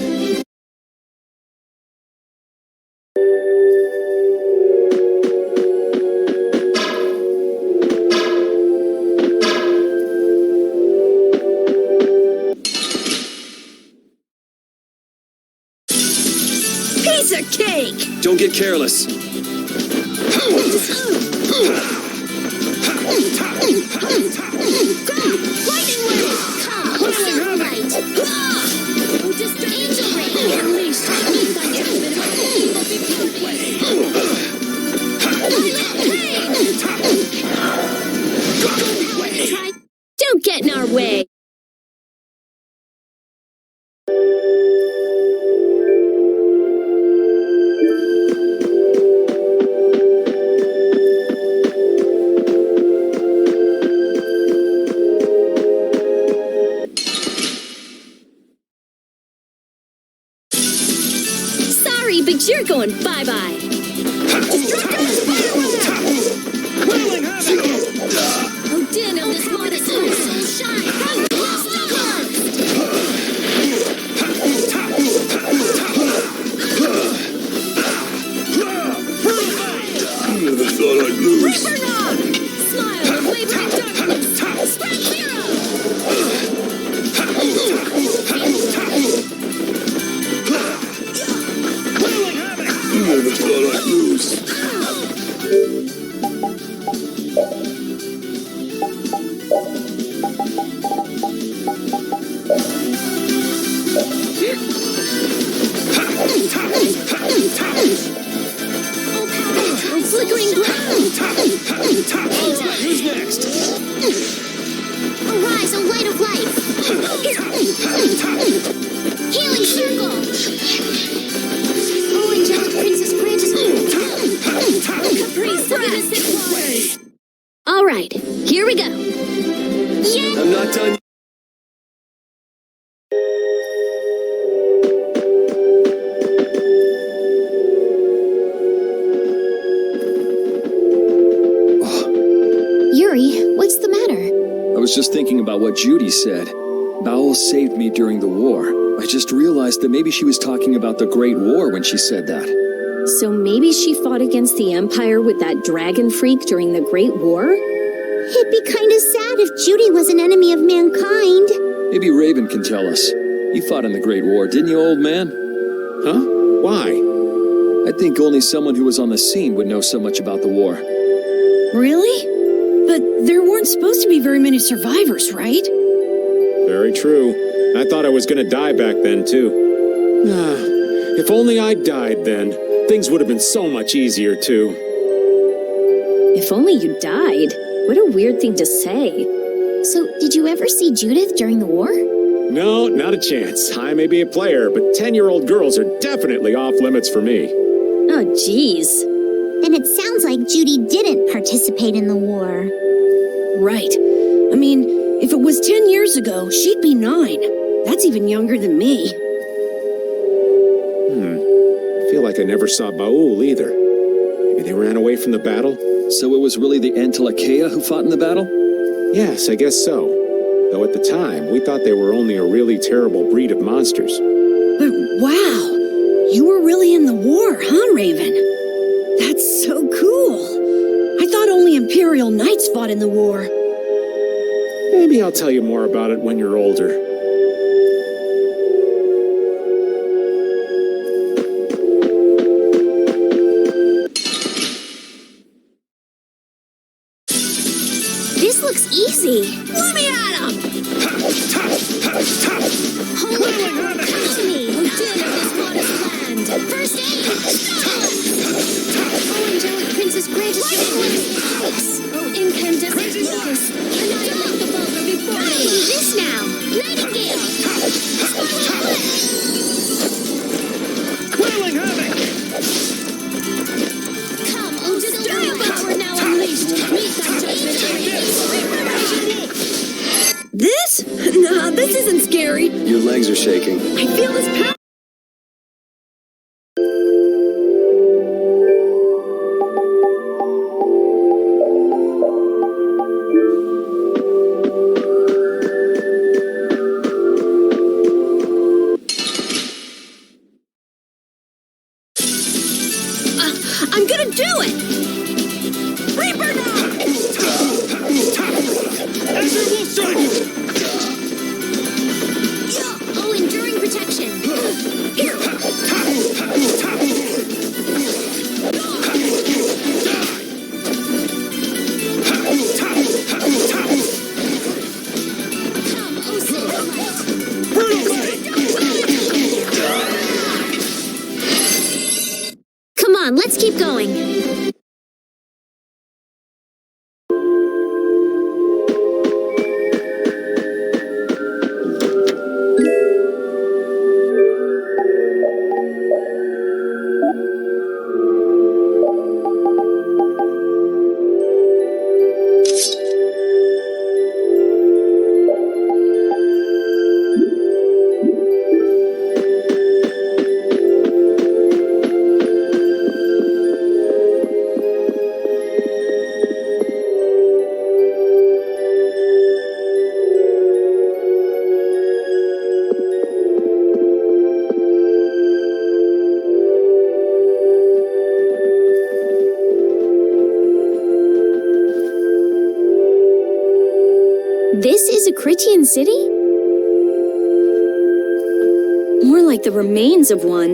Piece of cake! Don't get careless. lightning wave, come, O silver light, oh, just angel rain, unleashed, meet thy judgment, Don't get in our way. Sorry, but you're going bye-bye. oh, din of this modest soul shine, from blast to blast. Never thought I'd lose. Reaper Rock! Smile of wavering darkness! Spread zero! Never thought I'd lose. Oh, flickering glow! Who's next? Arise, O light of life! Healing circle! Oh, angelic princess, grant us caprice of innocent waters! All right, here we go. Yay! I'm not done. Yuri, what's the matter? I was just thinking about what Judy said. Bowel saved me during the war. I just realized that maybe she was talking about the Great War when she said that. So maybe she fought against the Empire with that dragon freak during the Great War? It'd be kind of sad if Judy was an enemy of mankind. Maybe Raven can tell us. You fought in the Great War, didn't you, old man? Huh? Why? I think only someone who was on the scene would know so much about the war. Really? But there weren't supposed to be very many survivors, right? Very true. I thought I was going to die back then, too. If only I died then, things would have been so much easier, too. If only you died. What a weird thing to say. So, did you ever see Judith during the war? No, not a chance. I may be a player, but 10-year-old girls are definitely off limits for me. Oh, jeez. Then it sounds like Judy didn't participate in the war. Right. I mean, if it was 10 years ago, she'd be 9. That's even younger than me. I feel like I never saw Baul either. Maybe they ran away from the battle? So it was really the Antilochea who fought in the battle? Yes, I guess so. Though at the time, we thought they were only a really terrible breed of monsters. But wow, you were really in the war, huh, Raven? That's so cool. I thought only Imperial Knights fought in the war. Maybe I'll tell you more about it when you're older. This looks easy. Let me at him! Holy come to me, O din of this modest land! First aid! Oh, angelic princess, grant us your bliss! Oh, incandescent locust, annihilate the vulgar before me! This now! Nightingale! Wailing havoc! Come, O silver power now unleashed! Meet thy judgment, This? Nah, this isn't scary. Your legs are shaking. I feel this power. This is a Critian city? More like the remains of one.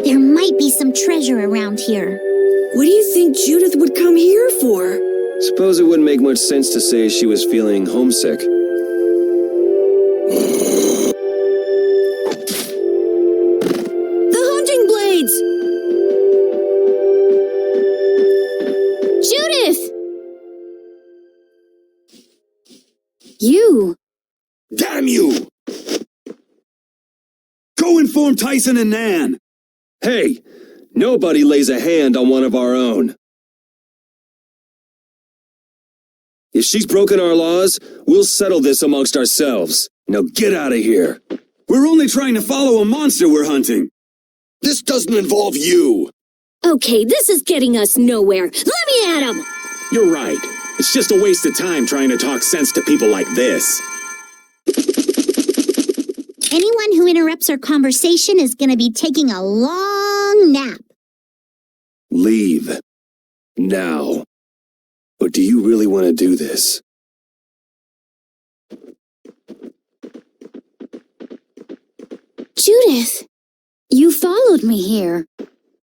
There might be some treasure around here. What do you think Judith would come here for? Suppose it wouldn't make much sense to say she was feeling homesick. The hunting blades! Judith! You! Damn you! Go inform Tyson and Nan! Hey, nobody lays a hand on one of our own. If she's broken our laws, we'll settle this amongst ourselves. Now get out of here. We're only trying to follow a monster we're hunting. This doesn't involve you. Okay, this is getting us nowhere. Let me at him! You're right. It's just a waste of time trying to talk sense to people like this. Anyone who interrupts our conversation is gonna be taking a long nap. Leave. Now. Or do you really want to do this? Judith, you followed me here.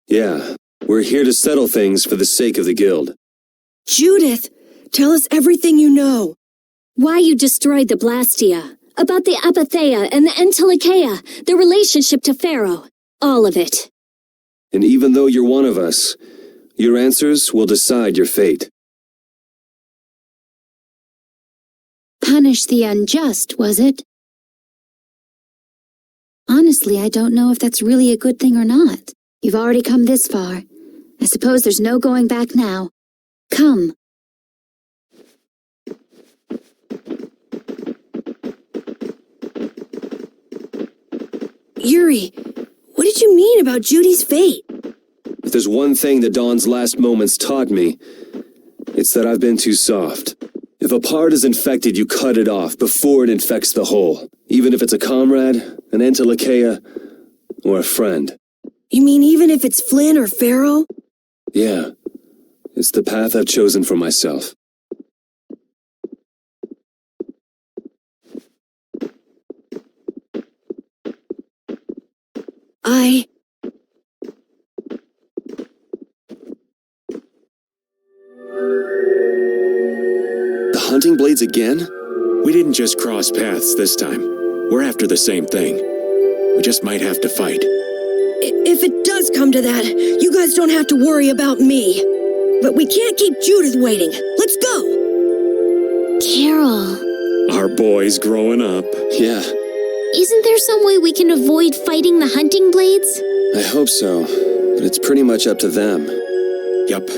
Yeah, we're here to settle things for the sake of the guild. Judith, tell us everything you know. Why you destroyed the Blastia, about the Apatheia and the Entelikeia, the relationship to Pharaoh, all of it. And even though you're one of us, your answers will decide your fate. Punish the unjust, was it? Honestly, I don't know if that's really a good thing or not. You've already come this far. I suppose there's no going back now. Come. Yuri, what did you mean about Judy's fate? If there's one thing that Dawn's last moments taught me, it's that I've been too soft. If a part is infected, you cut it off before it infects the whole. Even if it's a comrade, an Entelikeia, or a friend. You mean even if it's Flynn or Pharaoh? Yeah, it's the path I've chosen for myself. The hunting blades again? We didn't just cross paths this time. We're after the same thing. We just might have to fight. If it does come to that, you guys don't have to worry about me. But we can't keep Judith waiting. Let's go! Carol. Our boy's growing up. Yeah. Isn't there some way we can avoid fighting the hunting blades? I hope so, but it's pretty much up to them. Yup.